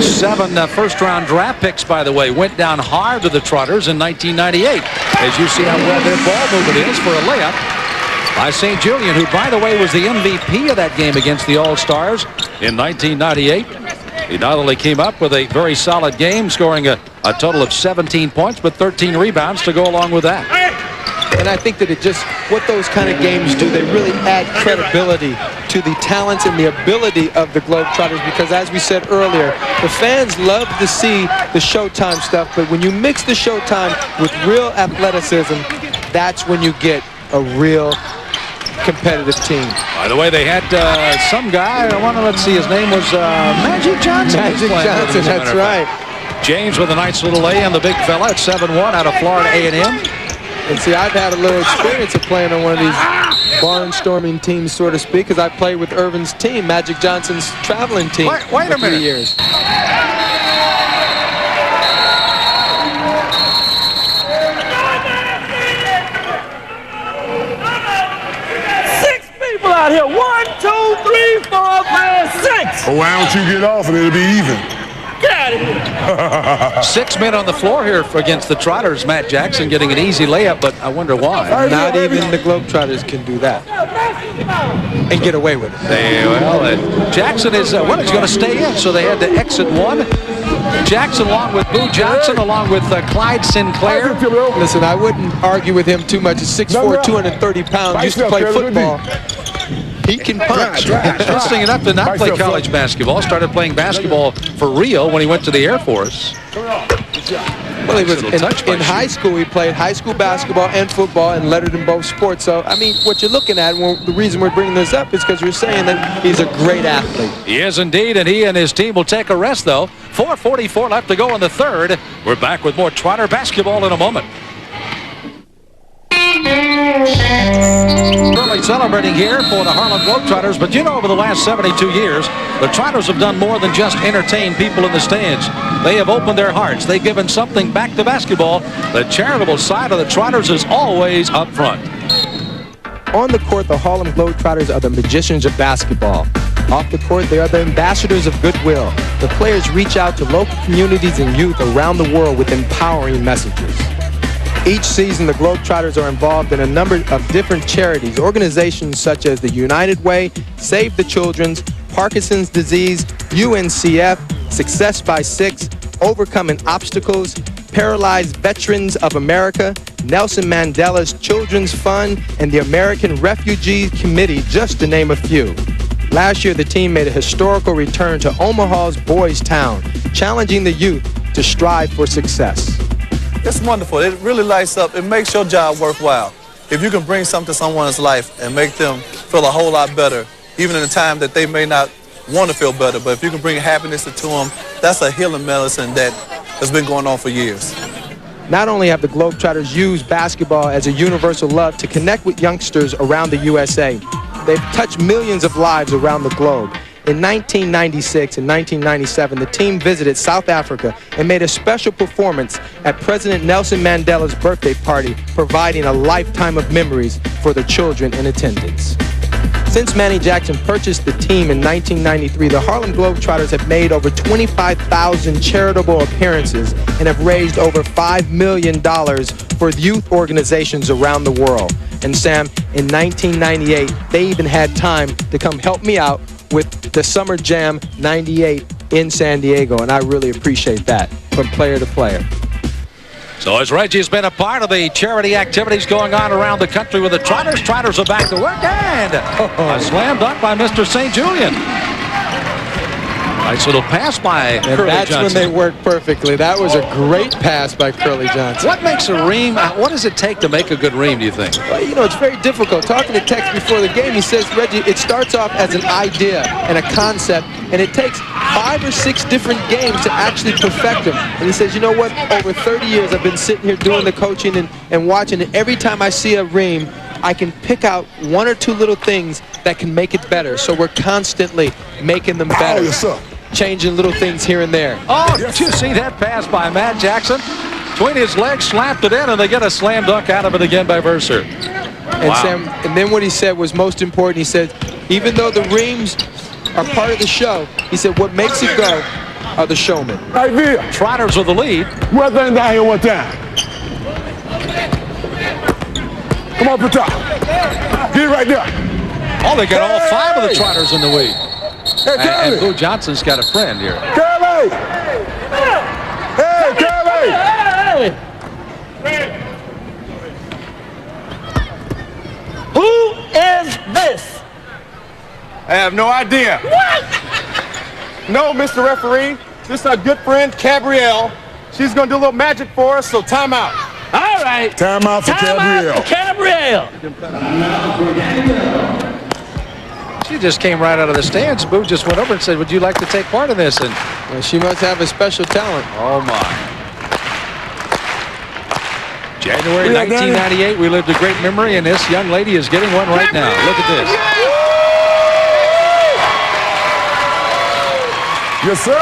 7 first-round draft picks, by the way, went down hard to the Trotters in 1998. As you see how well their ball movement is for a layup by St. Julian, who, by the way, was the MVP of that game against the All-Stars in 1998. He not only came up with a very solid game, scoring a total of 17 points, but 13 rebounds to go along with that. And I think that what those kind of games do, they really add credibility to the talents and the ability of the Globetrotters, because as we said earlier, the fans love to see the Showtime stuff, but when you mix the Showtime with real athleticism, that's when you get a real competitive team. By the way, they had some guy, let's see, his name was Magic Johnson. Magic Johnson, that's right. James with a nice little lay on the big fella at 7-1 out of Florida A&M. And see, I've had a little experience of playing on one of these barnstorming teams, so to speak, because I played with Irvin's team, Magic Johnson's traveling team, wait a minute. 3 years. 6 people out here. 1, 2, 3, 4, 5, 6. Well, why don't you get off and it'll be even? Get out of here. 6 men on the floor here against the Trotters. Matt Jackson getting an easy layup, but I wonder why. Not even the Globetrotters can do that and get away with it. Jackson is, he's going to stay in, so they had to exit one. Jackson along with Boo Johnson, along with Clyde Sinclair. Listen, I wouldn't argue with him too much. He's 6'4", 230 pounds, used to play football. He can punch. Interesting enough to not play college basketball. Started playing basketball for real when he went to the Air Force. Well, he was in high school. He played high school basketball and football and lettered in both sports. So, I mean, what you're looking at, the reason we're bringing this up is because you're saying that he's a great athlete. He is indeed, and he and his team will take a rest, though. 4:44 left to go in the third. We're back with more Trotter basketball in a moment. Really celebrating here for the Harlem Globetrotters, but you know, over the last 72 years, the Trotters have done more than just entertain people in the stands. They have opened their hearts. They've given something back to basketball. The charitable side of the Trotters is always up front. On the court, the Harlem Globetrotters are the magicians of basketball. Off the court, they are the ambassadors of goodwill. The players reach out to local communities and youth around the world with empowering messages. Each season, the Globetrotters are involved in a number of different charities, organizations such as the United Way, Save the Children's, Parkinson's Disease, UNCF, Success by 6, Overcoming Obstacles, Paralyzed Veterans of America, Nelson Mandela's Children's Fund, and the American Refugee Committee, just to name a few. Last year, the team made a historical return to Omaha's Boys Town, challenging the youth to strive for success. It's wonderful. It really lights up. It makes your job worthwhile. If you can bring something to someone's life and make them feel a whole lot better, even in a time that they may not want to feel better, but if you can bring happiness to them, that's a healing medicine that has been going on for years. Not only have the Globetrotters used basketball as a universal love to connect with youngsters around the USA, they've touched millions of lives around the globe. In 1996 and 1997, the team visited South Africa and made a special performance at President Nelson Mandela's birthday party, providing a lifetime of memories for the children in attendance. Since Manny Jackson purchased the team in 1993, the Harlem Globetrotters have made over 25,000 charitable appearances and have raised over $5 million for youth organizations around the world. And Sam, in 1998, they even had time to come help me out with the Summer Jam 98 in San Diego, and I really appreciate that from player to player. So as Reggie's been a part of the charity activities going on around the country with the Trotters, Trotters are back to work, and a slam dunk by Mr. St. Julian. Nice little pass by Curly That's Johnson. when they work perfectly. That was a great pass by Curly Johnson. What makes a ream? What does it take to make a good ream, do you think? Well, you know, it's very difficult. Talking to Tex before the game, he says, Reggie, it starts off as an idea and a concept, and it takes 5 or 6 different games to actually perfect them. And he says, you know what? Over 30 years, I've been sitting here doing the coaching and watching, and every time I see a ream, I can pick out 1 or 2 little things that can make it better. So we're constantly making them better. Oh, yes, sir. Changing little things here and there. Oh, did you see that pass by Matt Jackson? Between his legs, slapped it in, and they get a slam dunk out of it again by Verser. And Wow. Sam, and then what he said was most important. He said, even though the reams are part of the show, he said, what makes it go are the showmen. Hey, Via. Trotters with the lead. Well done down here one time. Come on, Pata. Get it right there. Oh, they got all 5 of the Trotters in the lead. Hey, And Boo Johnson's got a friend here. Curly! Hey, Curly! Who is this? I have no idea. What? No, Mr. Referee. This is our good friend, Gabrielle. She's going to do a little magic for us, so time out. All right. Time out for Gabrielle. Gabrielle. She just came right out of the stands. Boo just went over and said, would you like to take part in this? And well, she must have a special talent. oh, my. January 1998, we lived a great memory, and this young lady is getting one right now. Look at this. Yes, sir.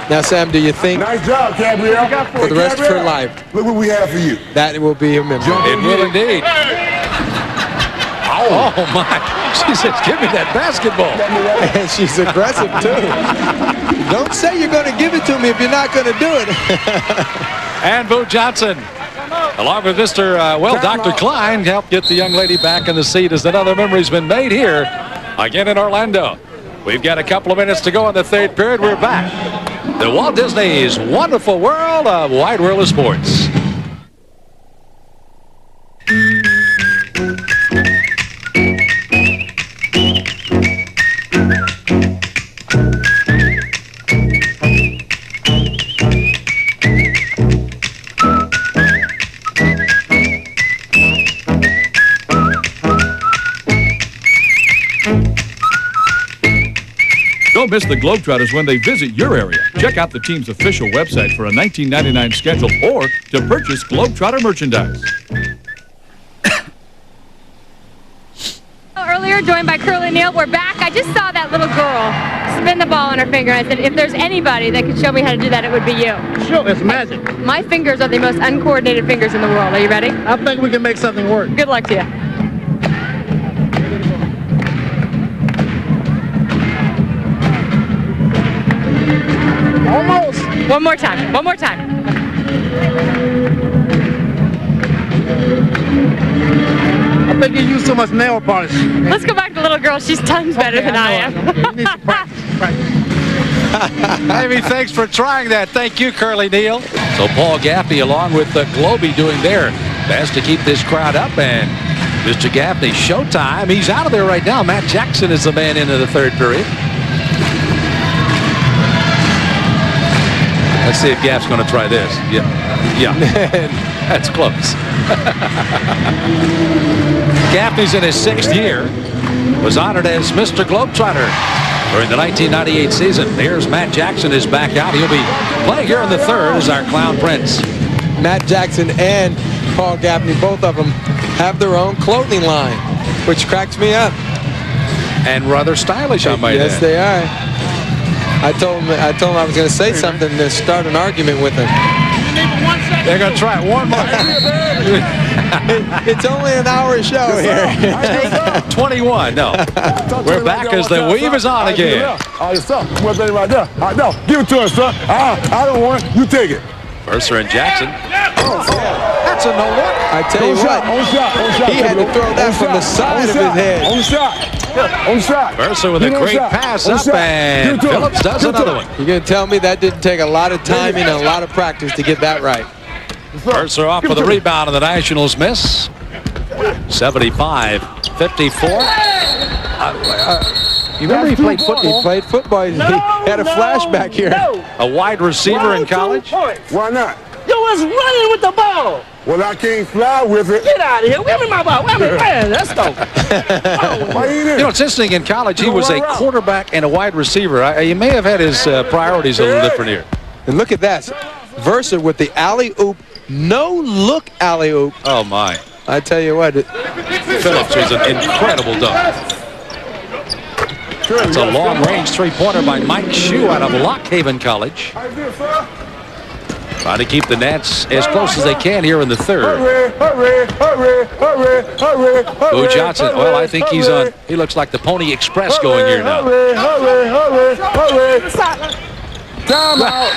Now, Sam, do you think Nice job, Gabrielle. for the rest of her life Look what we have for you. that will be a memory? It will indeed. Oh, my. She says, give me that basketball. And she's aggressive, too. Don't say you're going to give it to me if you're not going to do it. And Boo Johnson, along with Mr. Dr. Klein, helped get the young lady back in the seat as another memory's been made here again in Orlando. We've got a couple of minutes to go in the 3rd period. We're back. The Walt Disney's Wonderful World of Wide World of Sports. Don't miss the Globetrotters when they visit your area. Check out the team's official website for a $19.99 schedule or to purchase Globetrotter merchandise. Earlier, joined by Curly Neal, we're back. I just saw that little girl spin the ball on her finger. I said, if there's anybody that could show me how to do that, it would be you. Sure, it's magic. My fingers are the most uncoordinated fingers in the world. Are you ready? I think we can make something work. Good luck to you. Almost. One more time. One more time. I think you use so much nail polish. Let's go back to the little girl. She's tons better than I am. You need some practice. Amy, thanks for trying that. Thank you, Curly Neal. So Paul Gaffney, along with Globey, doing their best to keep this crowd up. And Mr. Gaffney, Showtime. He's out of there right now. Matt Jackson is the man into the 3rd period. Let's see if Gaff's going to try this. Yeah. That's close. Gaffney's in his 6th year. Was honored as Mr. Globetrotter during the 1998 season. Here's Matt Jackson is back out. He'll be playing here in the 3rd as our Clown Prince. Matt Jackson and Paul Gaffney, both of them, have their own clothing line, which cracks me up. And rather stylish, I might add. Yes, they are. I told him I was going to say something to start an argument with him. They're going to try it one more. It's only an hour show here. Take 21. No. We're back as the weave is on again. Oh, yes, sir. Well, baby, right there. No, give it to us, sir. I don't want it. You take it. Mercer and Jackson. Johnson, no look. I tell you what, he had to throw that from the side of his head. On shot. On shot. Mercer with a great pass up, and Phillips does another one. You're going to tell me that didn't take a lot of timing and a lot of practice to get that right. Mercer off for the rebound, and the Nationals miss. 75-54. You remember he played football? He played football. He had a flashback here. A wide receiver in college? Why not? You was running with the ball. Well, I can't fly with it. Get out of here. Where me my ball? Where me? Man, let's go. Why you there? You know, it's interesting. In college, he was a quarterback and a wide receiver. He may have had his priorities a little different here. And look at that. Versa with the alley-oop, no-look alley-oop. Oh, my. I tell you what. Phillips was an incredible dunk. It's a long-range three-pointer by Mike Shue out of Lock Haven College. Trying to keep the Nats as close as they can here in the third. Boo Johnson, well, I think he's on. He looks like the Pony Express going here now. Time out.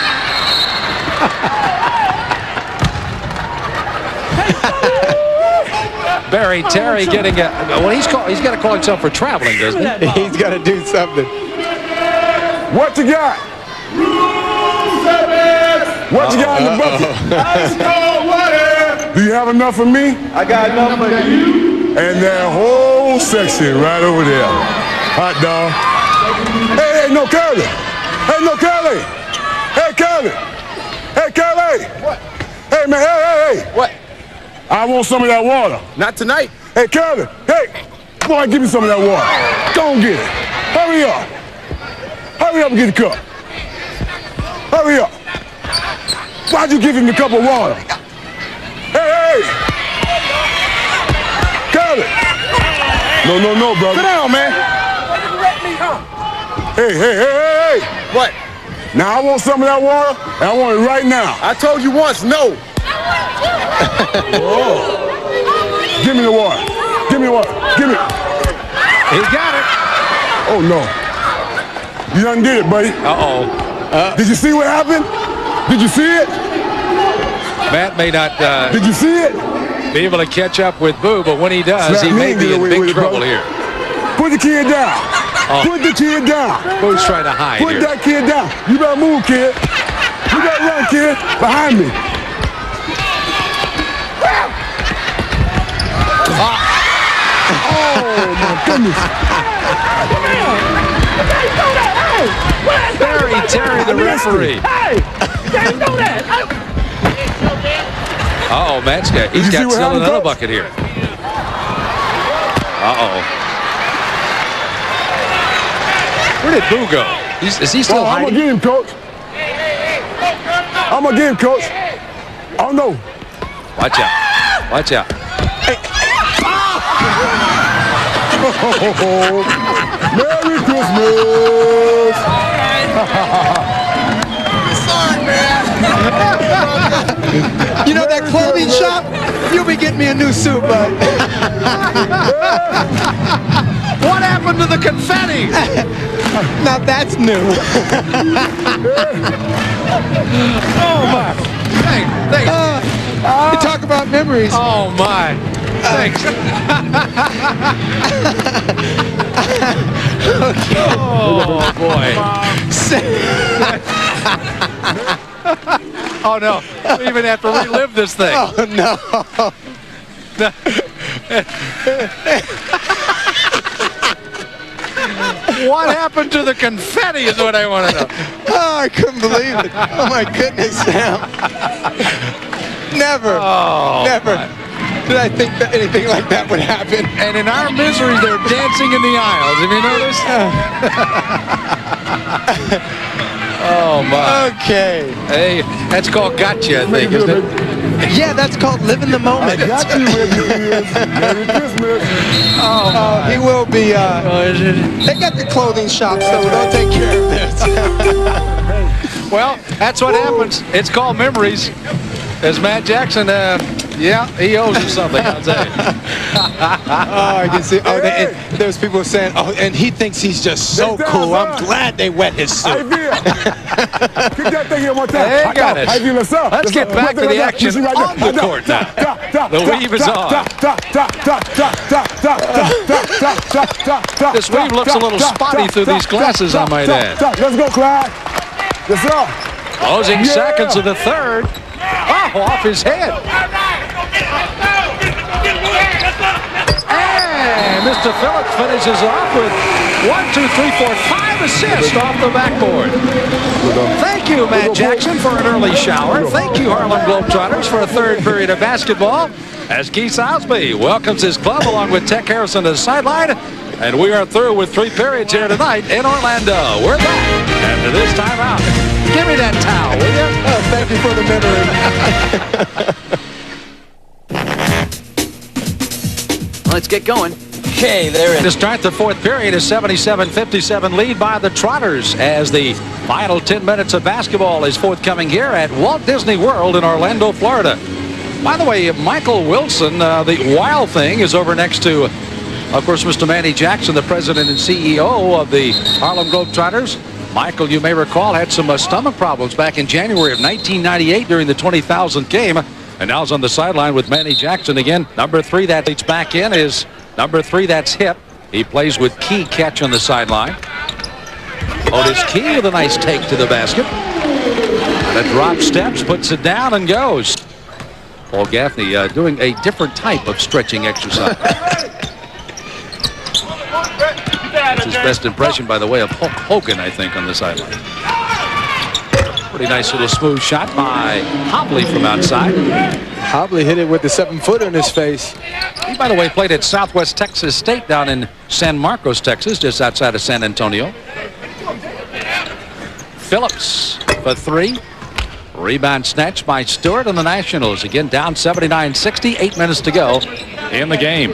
Barry Terry getting a. Well, he's got to call himself for traveling, doesn't he? He's got to do something. What you got? What you got in the bucket? Do you have enough for me? I got enough for you. And that whole section right over there. Hot dog. Hey, no Curly. Hey, no Curly. Hey, Curly. Hey, Curly. What? Hey, man. Hey. What? I want some of that water. Not tonight. Hey, Curly. Hey. Boy, give me some of that water. Go and get it. Hurry up. Hurry up and get the cup. Hurry up. Why'd you give him a cup of water? Hey. Curly. No, brother. Sit down, man. Hey. What? Now, I want some of that water, and I want it right now. I told you once, no. Give me the water. Give me the water. Give me it. He got it. Oh, no. You done did it, buddy. Uh-oh. Did you see what happened? Did you see it? Matt may not Did you see it? be able to catch up with Boo, but when he does, he may be in big trouble here. Put the kid down. Put the kid down. Boo's trying to hide Put here. that kid down. You better move, kid. You better run, kid. Behind me. Oh, my goodness. Barry Terry, the referee. Hey, can't do that. Uh-oh, Matt's got, he's got still another bucket here. Uh-oh. Where did Boo go? Is he still hiding? I'm going to get him, coach. I'm going to get him, coach. Oh, no. Watch out. Watch out. Merry Christmas. Sorry, man. You know that clothing shop? You'll be getting me a new suit, bud. What happened to the confetti? Now that's new. Oh, my. Thanks. You talk about memories. Oh, my. Thanks. Oh, boy. Oh, no. We even have to relive this thing. Oh, no. What happened to the confetti is what I want to know. Oh, I couldn't believe it. Oh, my goodness, Sam. Never. Oh, never. My. Did I think that anything like that would happen? And in our misery, they're dancing in the aisles. Have you noticed? Oh, my. Okay. Hey, that's called gotcha, I think, isn't it? Yeah, that's called living the moment. I got you, Merry Christmas. Oh, he will be. They got the clothing shop, so they'll take care of this. Well, that's what happens. It's called memories. As Matt Jackson Yeah, he owes you something, I'll tell you. Oh, I can see. Oh, there's people saying, oh, and he thinks he's just so cool. I'm glad they wet his suit. Kick that thing in one time. They got it. Let's get back to the action on the court now. The weave is on. This weave looks a little spotty through these glasses, I might add. Let's go, Clyde. Yes, sir. Closing seconds of the third. Oh, off his head. And Mr. Phillips finishes off with 1, 2, 3, 4, 5 assists off the backboard. Thank you, Matt Jackson, for an early shower. Thank you, Harlem Globetrotters, for a third period of basketball as Keith Salisbury welcomes his club along with Tech Harrison to the sideline. And we are through with 3 periods here tonight in Orlando. We're back after this timeout. Give me that towel, will you? Oh, thank you for the memory. Let's get going. Okay, they're in. To start the fourth period, a 77-57 lead by the Trotters as the final 10 minutes of basketball is forthcoming here at Walt Disney World in Orlando, Florida. By the way, Michael Wilson, the Wild Thing, is over next to, of course, Mr. Manny Jackson, the president and CEO of the Harlem Globetrotters. Michael, you may recall, had some stomach problems back in January of 1998 during the 20,000th game. And now is on the sideline with Manny Jackson again. Number 3 that leads back in is number 3, that's Hip. He plays with Key catch on the sideline. Otis Key with a nice take to the basket. And a drop steps, puts it down and goes. Paul Gaffney doing a different type of stretching exercise. That's his best impression, by the way, of Hulk Hogan, I think, on the sideline. Pretty nice little smooth shot by Hobley from outside. Hobley hit it with the 7-footer in his face. He, by the way, played at Southwest Texas State down in San Marcos, Texas, just outside of San Antonio. Phillips for 3. Rebound snatched by Stewart and the Nationals. Again, down 79-60, 8 minutes to go in the game.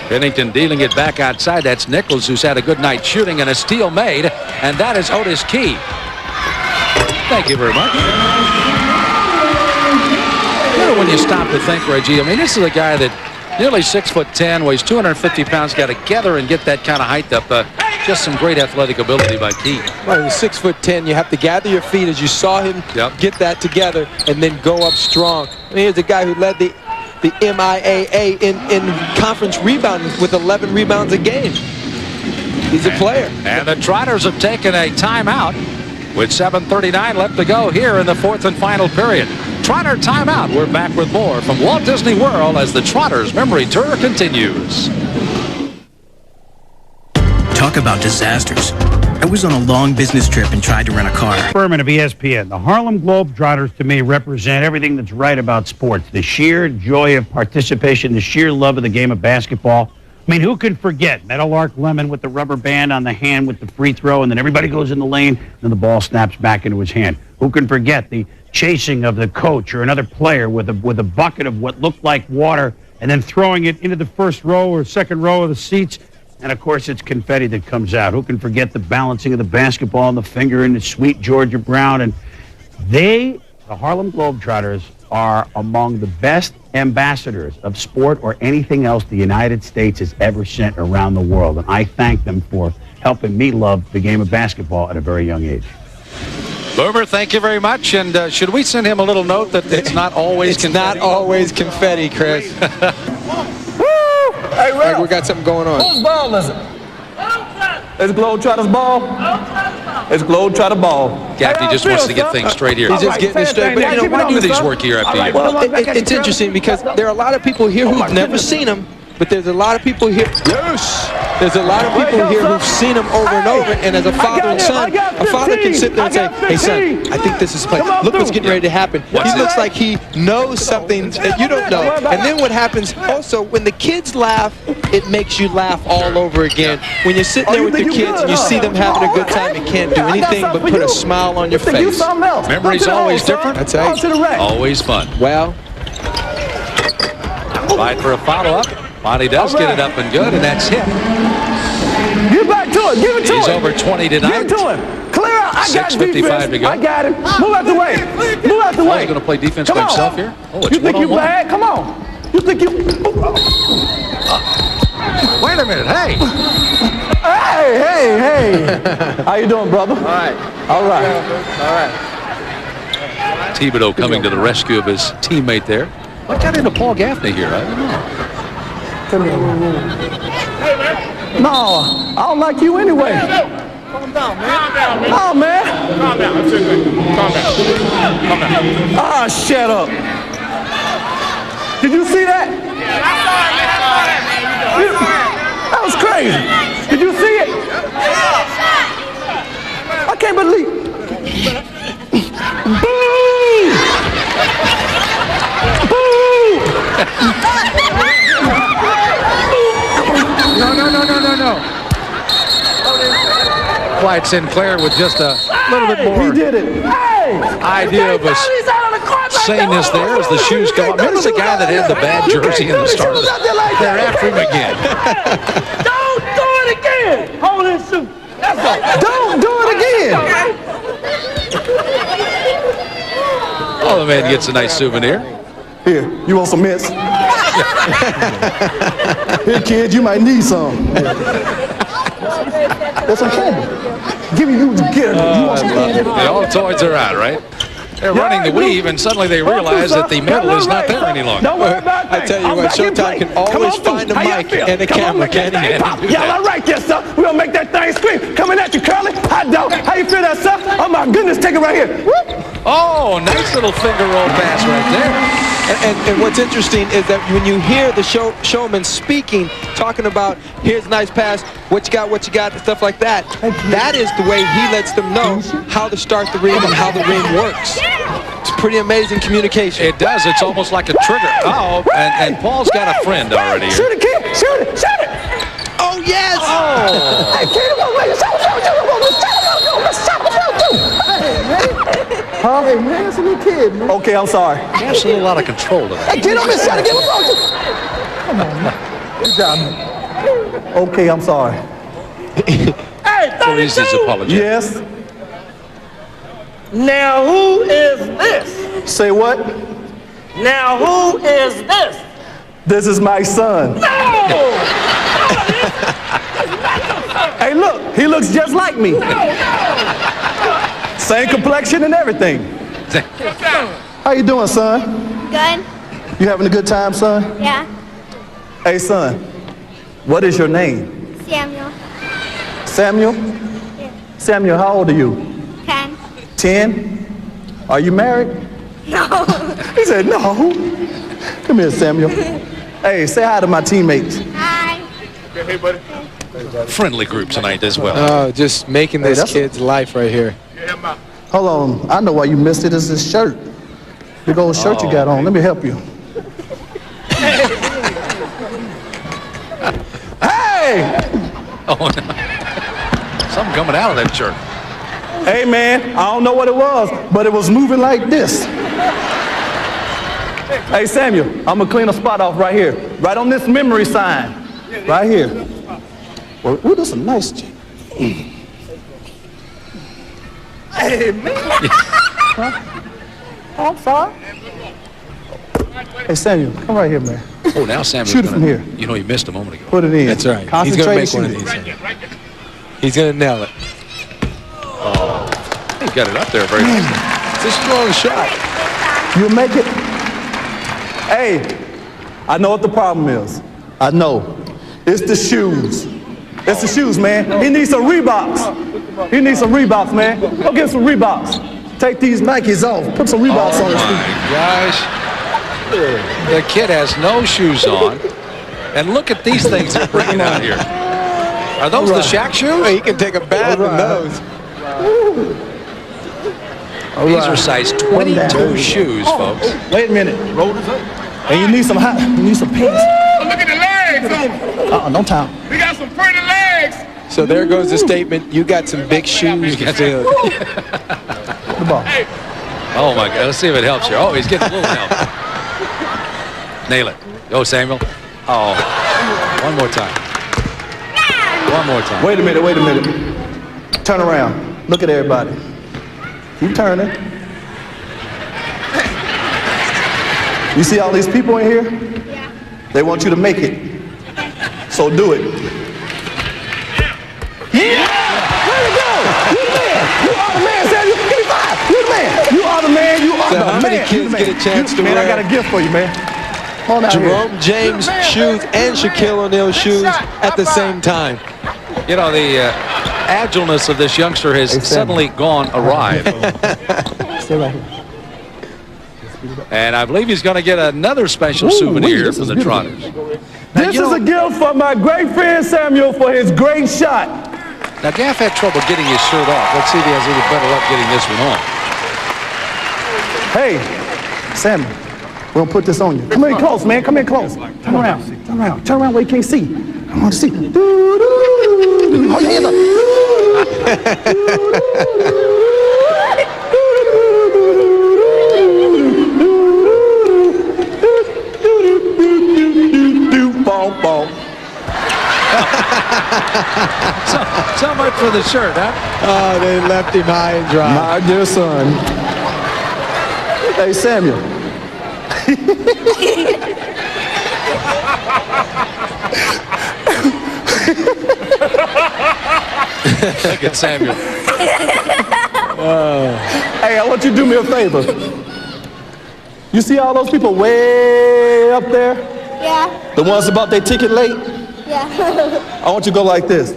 Pennington dealing it back outside. That's Nichols, who's had a good night shooting, and a steal made, and that is Otis Key. Thank you very much. You know, when you stop to think, Reggie, I mean, this is a guy that nearly 6'10", weighs 250 pounds, got to gather and get that kind of height up. Just some great athletic ability by Key. Well, he's 6'10". You have to gather your feet as you saw him get that together and then go up strong. I mean, here's a guy who led the MIAA in conference rebounding with 11 rebounds a game. He's a player. And the Trotters have taken a timeout with 7:39 left to go here in the fourth and final period. Trotter timeout. We're back with more from Walt Disney World as the Trotters memory tour continues. Talk about disasters. I was on a long business trip and tried to rent a car. Berman of ESPN. The Harlem Globetrotters, to me, represent everything that's right about sports. The sheer joy of participation, the sheer love of the game of basketball. I mean, who can forget Meadowlark Lemon with the rubber band on the hand with the free throw, and then everybody goes in the lane, and then the ball snaps back into his hand? Who can forget the chasing of the coach or another player with a bucket of what looked like water and then throwing it into the first row or second row of the seats? And, of course, it's confetti that comes out. Who can forget the balancing of the basketball on the finger and the sweet Georgia Brown? And the Harlem Globetrotters, are among the best ambassadors of sport or anything else the United States has ever sent around the world. And I thank them for helping me love the game of basketball at a very young age. Boomer, thank you very much. And should we send him a little note that it's not always confetti? Not always confetti, Chris. Hey, Ralph. We got something going on. Whose ball is it? It's Globetrotter's ball? It's Globetrotter ball. Gaffney just wants to get things straight here. He's just getting it straight. But you know, why do these work year after year? Well, it's interesting because there are a lot of people here who've never seen him, but there's a lot of people here. Yes! There's a lot of people here who've seen him over and over, and as a father and son, a father can sit there and say, hey, son, I think this is play. Look what's getting ready to happen. He looks like he knows something that you don't know. And then what happens also, when the kids laugh, it makes you laugh all over again. When you're sitting there with your kids and you see them having a good time and can't do anything but put a smile on your face. Memories always different. That's right. Always fun. Well. Tried for a follow-up. Bonnie does get it up and good, and that's hit. Get back to it. Give it to him. He's over 20 tonight. Give it to him. Clear out. 6:55 to go. I got him. Move out the way. Move out the way. He's going to play defense Come by on. himself here. Oh, it's you think you one-on-one. bad? Come on. You think you... Wait a minute. Hey. Hey. How you doing, brother? All right. All right. Thibodeau coming to the rescue of his teammate there. What got into Paul Gaffney here? I don't know. Come here. No, I don't like you anyway. Calm down, man. Calm down, man. Oh, man. Calm down. Calm down. Calm down. Ah, shut up. Did you see that? That was crazy. Did you see it? I can't believe. Boo! Boo! No. Clyde Sinclair with just a little bit more He did it. idea of us sameness there as the shoes go up. Remember the guy that had the bad jersey in the start? They're after him again. Don't do it again. Hold his shoe. That's all. Don't do it again. Oh, the man gets a nice souvenir. Here, you want some mints? Here, kid, you might need some. That's some candy. Give me you get it. You want some candy? All the toys are out, right? They're running the weave, and suddenly they realize that the medal is not there any longer. Don't worry about I tell you what, Showtime can always find a mic and a camera, can't he? Y'all all right there, sir? We're gonna make that thing scream. Coming at you, Curly. Hot dog. How you feel that, sir? Oh my goodness, take it right here. Whoop. Oh, nice little finger roll pass right there. And what's interesting is that when you hear the showman speaking, talking about, here's a nice pass, what you got, stuff like that, that is the way he lets them know how to start the ream and how the ream works. It's pretty amazing communication. It does. It's almost like a trigger. Oh, and Paul's got a friend already here. Shoot it, kid. Shoot it. Shoot it. Oh, yes. Oh. Hey, kid, hey, man, that's a little kid, man. Okay, I'm sorry. He has a little out of control today. Hey, get on this side again. What's wrong with you? Come on, man. Good job, man. Okay, I'm sorry. Hey, So he's his apology. Yes. now who is this? Say what? Now who is this? This is my son. No! Hey, look, he looks just like me. Same complexion and everything. How you doing, son? Good. You having a good time, son? Yeah. Hey, son, what is your name? Samuel. Samuel? Yeah. Samuel, how old are you? 10. 10? Are you married? No. He said, no. Come here, Samuel. Hey, say hi to my teammates. Hi. Hey, buddy. Friendly group tonight as well. Oh, just making this kid's life right here. Hold on. I know why you missed it. It's this shirt. Big old shirt you got on. Let me help you. Hey! Oh, no. Something coming out of that shirt. Hey, man, I don't know what it was, but it was moving like this. Hey, Samuel, I'm going to clean a spot off right here. Right on this memory sign. Right here. Well, ooh, that's a nice chick. Hey, man. Oh, I'm sorry. Hey, Samuel, come right here, man. Oh, now Samuel's Shoot it from here. You know, he missed a moment ago. Put it in. That's right. He's going to make one of these. He's going to nail it. Oh, he got it up there very nicely. It's a strong shot. You'll make it. Hey, I know what the problem is. I know. It's the shoes. It's the shoes, man. He needs some Reeboks. He needs some Reeboks, man. Go get some Reeboks. Take these Nikes off. Put some Reeboks on his feet. Gosh. The kid has no shoes on. And look at these things they're bringing out here. Are those the Shaq shoes? He can take a bath in those. These are size 22 shoes, folks. Wait a minute. And you need some pants. Look at the legs. No time. We got some pretty legs. So there goes the statement. You got some big shoes. The ball. Oh, my God. Let's see if it helps here. Oh, he's getting a little help. Nail it. Go, Samuel. Oh, one more time. One more time. Wait a minute. Turn around. Look at everybody. Keep turning. You see all these people in here? Yeah. They want you to make it. So do it. Yeah! There you go! You the man! You are the man, Sam! Give me 5! You the man! You are the man! You are So the how man! many kids get a chance to man, wear I got a gift for you, man. Come on out Jerome here. James shoes and Shaquille O'Neal shoes at the same time? You know, the agileness of this youngster has suddenly gone awry. Stay right here. And I believe he's going to get another special souvenir from the Trotters. This is a gift for my great friend Samuel for his great shot. Now, Gaff had trouble getting his shirt off. Let's see if he has a little better luck getting this one on. Hey, Samuel, we're going to put this on you. Come in close, man. Come in close. Turn around. Turn around. Turn around where you can't see. I want to see. Hold your hands up. So much for the shirt, huh? Oh, they left him high and dry. My dear son. Hey, Samuel. Look at Samuel. Hey, I want you to do me a favor. You see all those people way up there? Yeah. The ones about their ticket late? Yeah. I want you to go like this.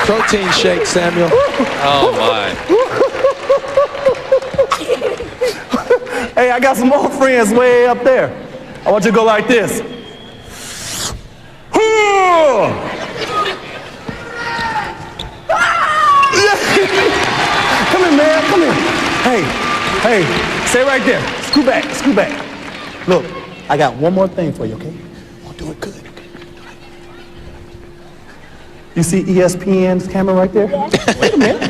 Protein shake, Samuel. Oh, my. Hey, I got some more friends way up there. I want you to go like this. Come here, man. Come here. Hey, stay right there. Scoot back, scoot back. Look, I got one more thing for you, okay? I'll do it good, okay? You see ESPN's camera right there? Wait a minute.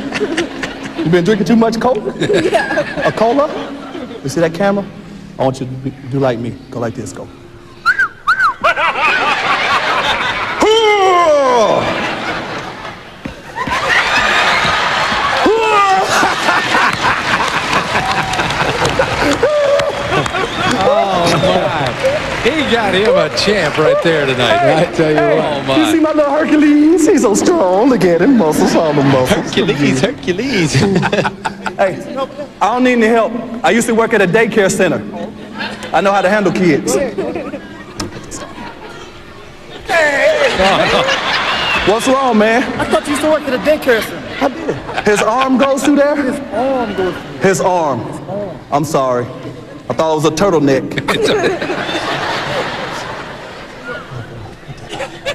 You been drinking too much Coke? A cola? You see that camera? I want you to do like me. Go like this, go. He got him a champ right there tonight. I tell you what. Oh, my. You see my little Hercules? He's so strong. Look at him. Muscles, all the muscles. Hercules. Hey, I don't need any help. I used to work at a daycare center. I know how to handle kids. What's wrong, man? I thought you used to work at a daycare center. I did. His arm goes through there? His arm goes through. His arm. I'm sorry. I thought it was a turtleneck.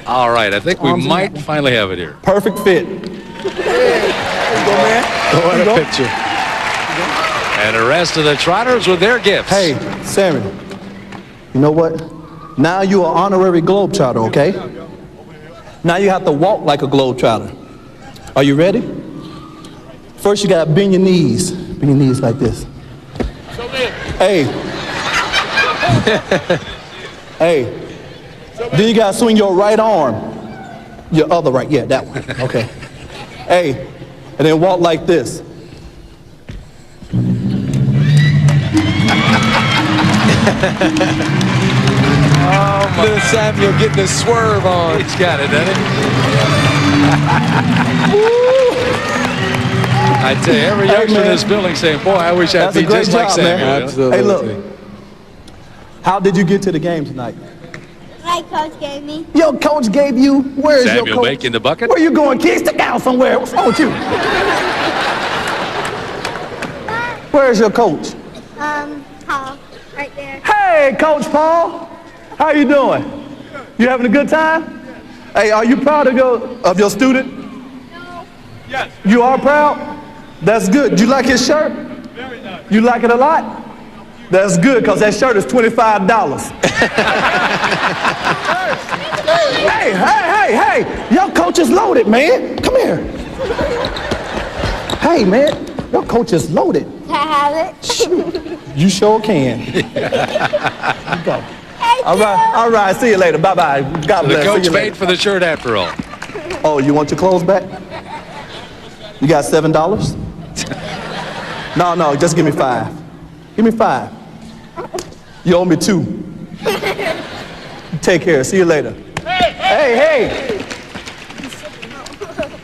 All right, I think we might finally have it here. Perfect fit. There you go, man. What a picture. And the rest of the Trotters with their gifts. Hey, Samuel, you know what? Now you're an honorary Globetrotter, okay? Now you have to walk like a Globetrotter. Are you ready? First, you got to bend your knees. Bend your knees like this. Hey. Hey. Then you got to swing your right arm. Your other right. Yeah, that one. Okay. Hey. And then walk like this. Oh, little Samuel getting the swerve on. He's got it, doesn't he? I tell you, every youngster in this building saying, boy, I wish I'd be just like Samuel. Absolutely. Hey, look. How did you get to the game tonight? My coach gave me. Your coach gave you? Where's your Samuel coach? making the bucket. Where you going, kid? Stick down somewhere. What's wrong with you? Where's your coach? Paul, right there. Hey, Coach Paul. How you doing? You having a good time? Hey, are you proud of your student? No. Yes. You are proud? That's good. You like his shirt? Very nice. You like it a lot? That's good, because that shirt is $25. Hey, your coach is loaded, man. Come here. Hey, man, your coach is loaded. Can I have it? You sure can. You go. Hey, All right. See you later. Bye-bye. God bless. The coach See you paid later. for the shirt after all. Oh, you want your clothes back? You got $7? No, just give me 5. Give me 5. You owe me 2. Take care. See you later. Hey.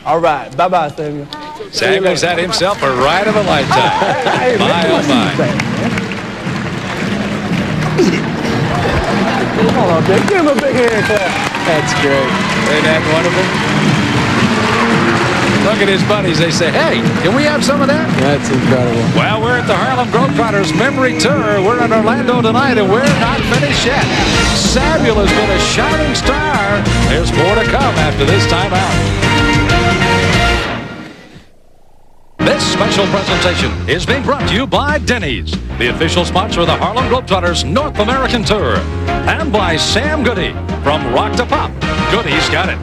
All right. Bye-bye, Samuel. Samuel's had himself a ride of a lifetime. My, oh, my. Hold on, Jay. Give him a big hand clap. That's great. Ain't that wonderful? Look at his buddies. They say, hey, can we have some of that? That's incredible. Well, we're at the Harlem Globetrotters Memory Tour. We're in Orlando tonight, and we're not finished yet. Samuel has been a shining star. There's more to come after this time out. This special presentation is being brought to you by Denny's, the official sponsor of the Harlem Globetrotters North American Tour, and by Sam Goody. From rock to pop, Goody's got it.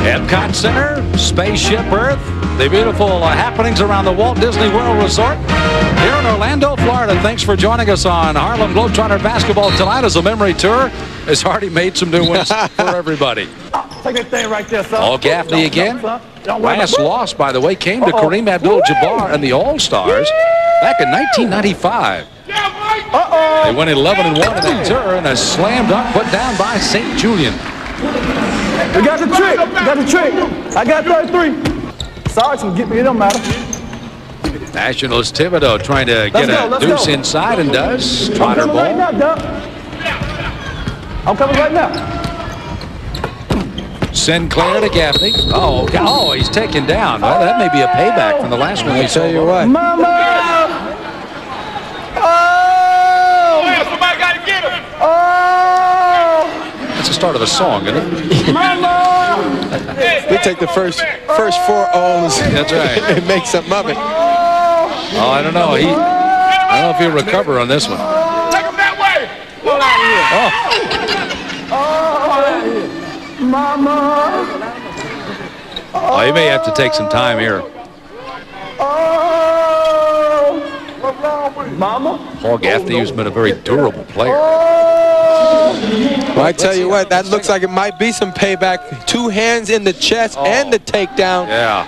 Epcot Center, Spaceship Earth, the beautiful happenings around the Walt Disney World Resort. Here in Orlando, Florida, thanks for joining us on Harlem Globetrotter Basketball tonight as a memory tour. Has already made some new ones for everybody. Take that thing right there, son. Oh, Gaffney again. Last loss, by the way, came to Kareem Abdul-Jabbar and the All-Stars back in 1995. They went 11-1 in that tour, and a slam dunk put down by St. Julian. We got the trick. I got 33. Sergeant, get me, it don't matter. Nationals Thibodeau trying to get a deuce inside and does. Trotter ball. Right now, Doc. I'm coming right now. Sinclair to Gaffney. Oh, he's taken down. Well, that may be a payback from the last one we saw. Tell you what. Mama! Oh! Somebody got to get him. Oh! That's the start of a song, isn't it? Mama! We take the first 4 O's. That's right. And make something of it. Oh, I don't know. I don't know if he'll recover on this one. Take him that way. Pull out of here. Oh. Mama! Oh, he may have to take some time here. Oh! What's wrong with you? Mama? Paul Gaffney, who's been a very durable player. Well, I tell you what, that looks like it might be some payback. 2 hands in the chest and the takedown. Yeah.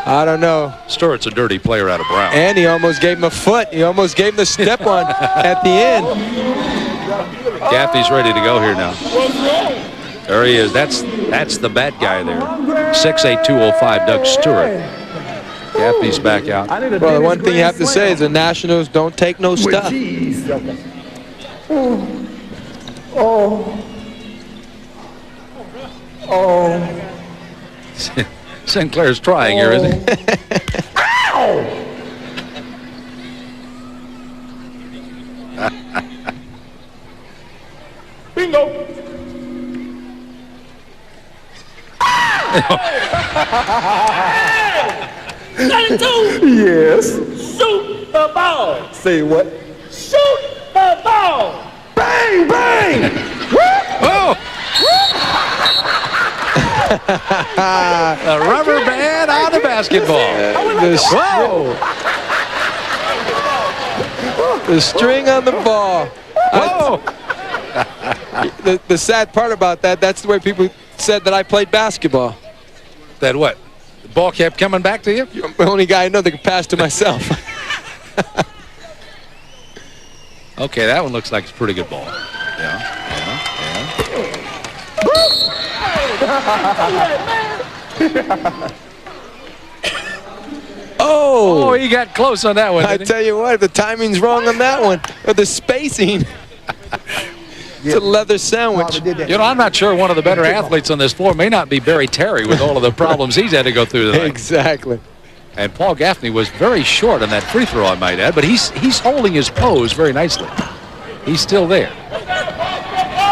I don't know. Stewart's a dirty player out of Brown. And he almost gave him a foot. He almost gave him the step one at the end. Gaffney's ready to go here now. There he is. That's the bad guy there. 6'8", 205, Doug Stewart. Gaffney's back out. Well, the one thing you have to say is the Nationals don't take no stuff. Oh. Sinclair's trying here, isn't he? Bingo. Yes. Shoot the ball. Say what? Shoot the ball. Bang, bang. Oh! A rubber band on the basketball. The string on the ball. Whoa! The sad part about that's the way people said that I played basketball. That what? The ball kept coming back to you? I'm the only guy I know that can pass to myself. Okay, that one looks like it's a pretty good ball. Yeah. Oh, he got close on that one. I tell you what, the timing's wrong on that one. Or the spacing. It's a leather sandwich. You know, I'm not sure one of the better athletes on this floor may not be Barry Terry with all of the problems he's had to go through tonight. Exactly. And Paul Gaffney was very short on that free throw, I might add, but he's holding his pose very nicely. He's still there.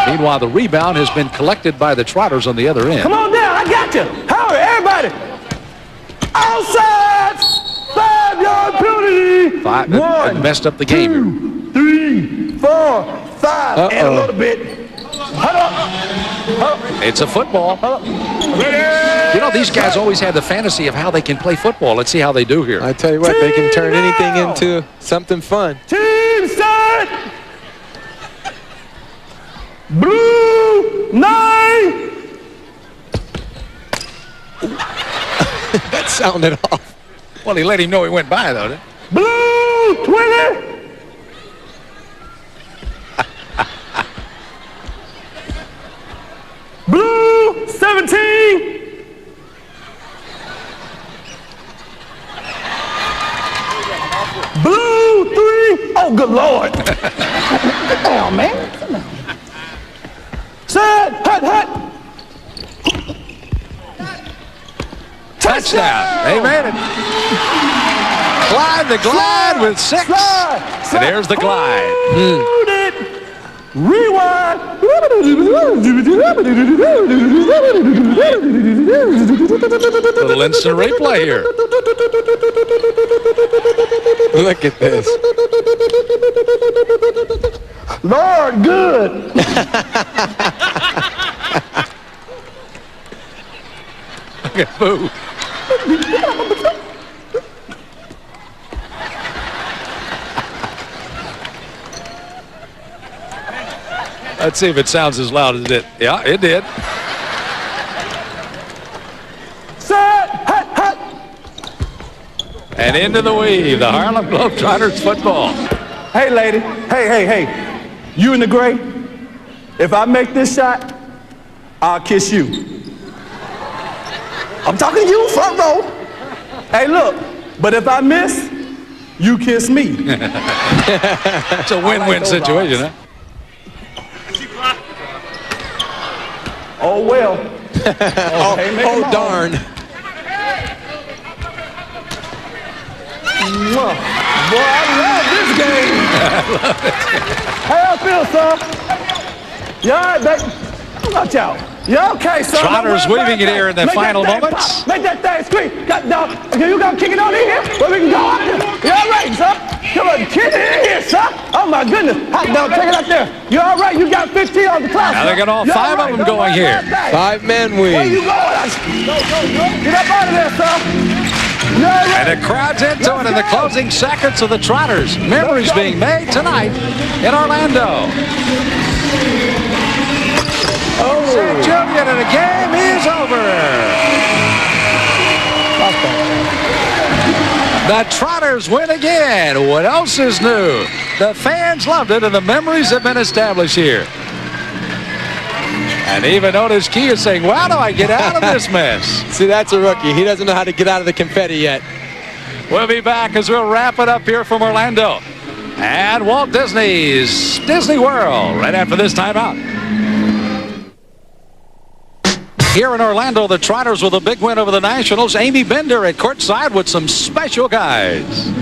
Meanwhile, the rebound has been collected by the Trotters on the other end. Come on down, I got you. Howard, everybody. Outside. 5-yard penalty. One. Messed up the game here. 2, 3, 4, 5, and a little bit. It's a football. You know, these guys always have the fantasy of how they can play football. Let's see how they do here. I tell you what, they can turn anything into something fun. Team set. Blue 9. That sounded off. Well, he let him know he went by, though, didn't he? Blue 20. Blue 17. Blue 3. Oh, good Lord. Oh, man. Set, hut. Touchdown. They made it. Clyde the glide with 6. And there's the glide. Rewind. Little instant replay here. Look at this. Lord, good. Look at Boo. Let's see if it sounds as loud as it did. Yeah, it did. Set, hut. And into the weave, the Harlem Globetrotters football. Hey, lady. Hey. You in the gray? If I make this shot, I'll kiss you. I'm talking to you, front row. Hey, look. But if I miss, you kiss me. It's a win-win situation, huh? Oh, well. Oh, darn. Boy, I love this game. How y'all feel, son? You all right, baby? Watch out. You okay, son? Trotters weaving it here in the final moments. Make that thing scream. Okay, you got to kick it on in here? Well, we can go out there. You all right, son? Come on, kick it in here, son. Oh, my goodness. Hot dog, take it out there. You all right? You got 15 on the clock. Now they got all 5 of them going here. 5-man Where you weave. going? Get up out of there, son. And the crowd's into it in the closing seconds of the Trotters. Memories being made tonight in Orlando. St. Julian, and the game is over. The Trotters win again. What else is new? The fans loved it, and the memories have been established here. And even Otis Key is saying, "How do I get out of this mess?" See, that's a rookie. He doesn't know how to get out of the confetti yet. We'll be back as we'll wrap it up here from Orlando and Walt Disney's Disney World right after this timeout. Here in Orlando, the Trotters with a big win over the Nationals. Amy Bender at courtside with some special guys.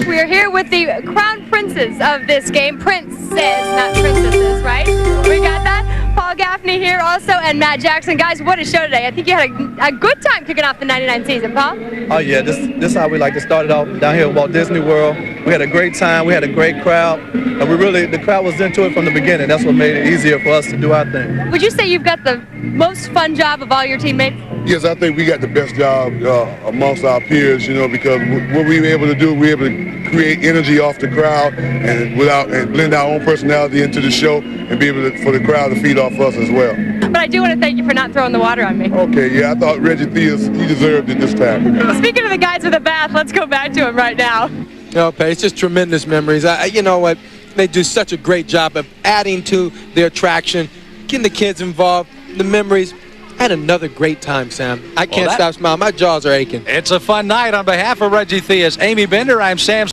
We are here with the crown princes of this game. Princes, not princesses, right? We got that. Paul Gaffney here also, and Matt Jackson. Guys, what a show today. I think you had a good time kicking off the 99 season, Paul. Oh, yeah. This is how we like to start it off down here at Walt Disney World. We had a great time. We had a great crowd. And the crowd was into it from the beginning. That's what made it easier for us to do our thing. Would you say you've got the most fun job of all your teammates? Yes, I think we got the best job amongst our peers, because what we were able to do, we were able to create energy off the crowd and blend our own personality into the show and be able for the crowd to feed off us as well. But I do want to thank you for not throwing the water on me. Okay, yeah, I thought Reggie Theus, he deserved it this time. Speaking of the guys with the bath, let's go back to him right now. It's just tremendous memories. You know what? They do such a great job of adding to the attraction, getting the kids involved, the memories. I had another great time, Sam. I can't stop smiling. My jaws are aching. It's a fun night. On behalf of Reggie Theus, Amy Bender, I'm Sam.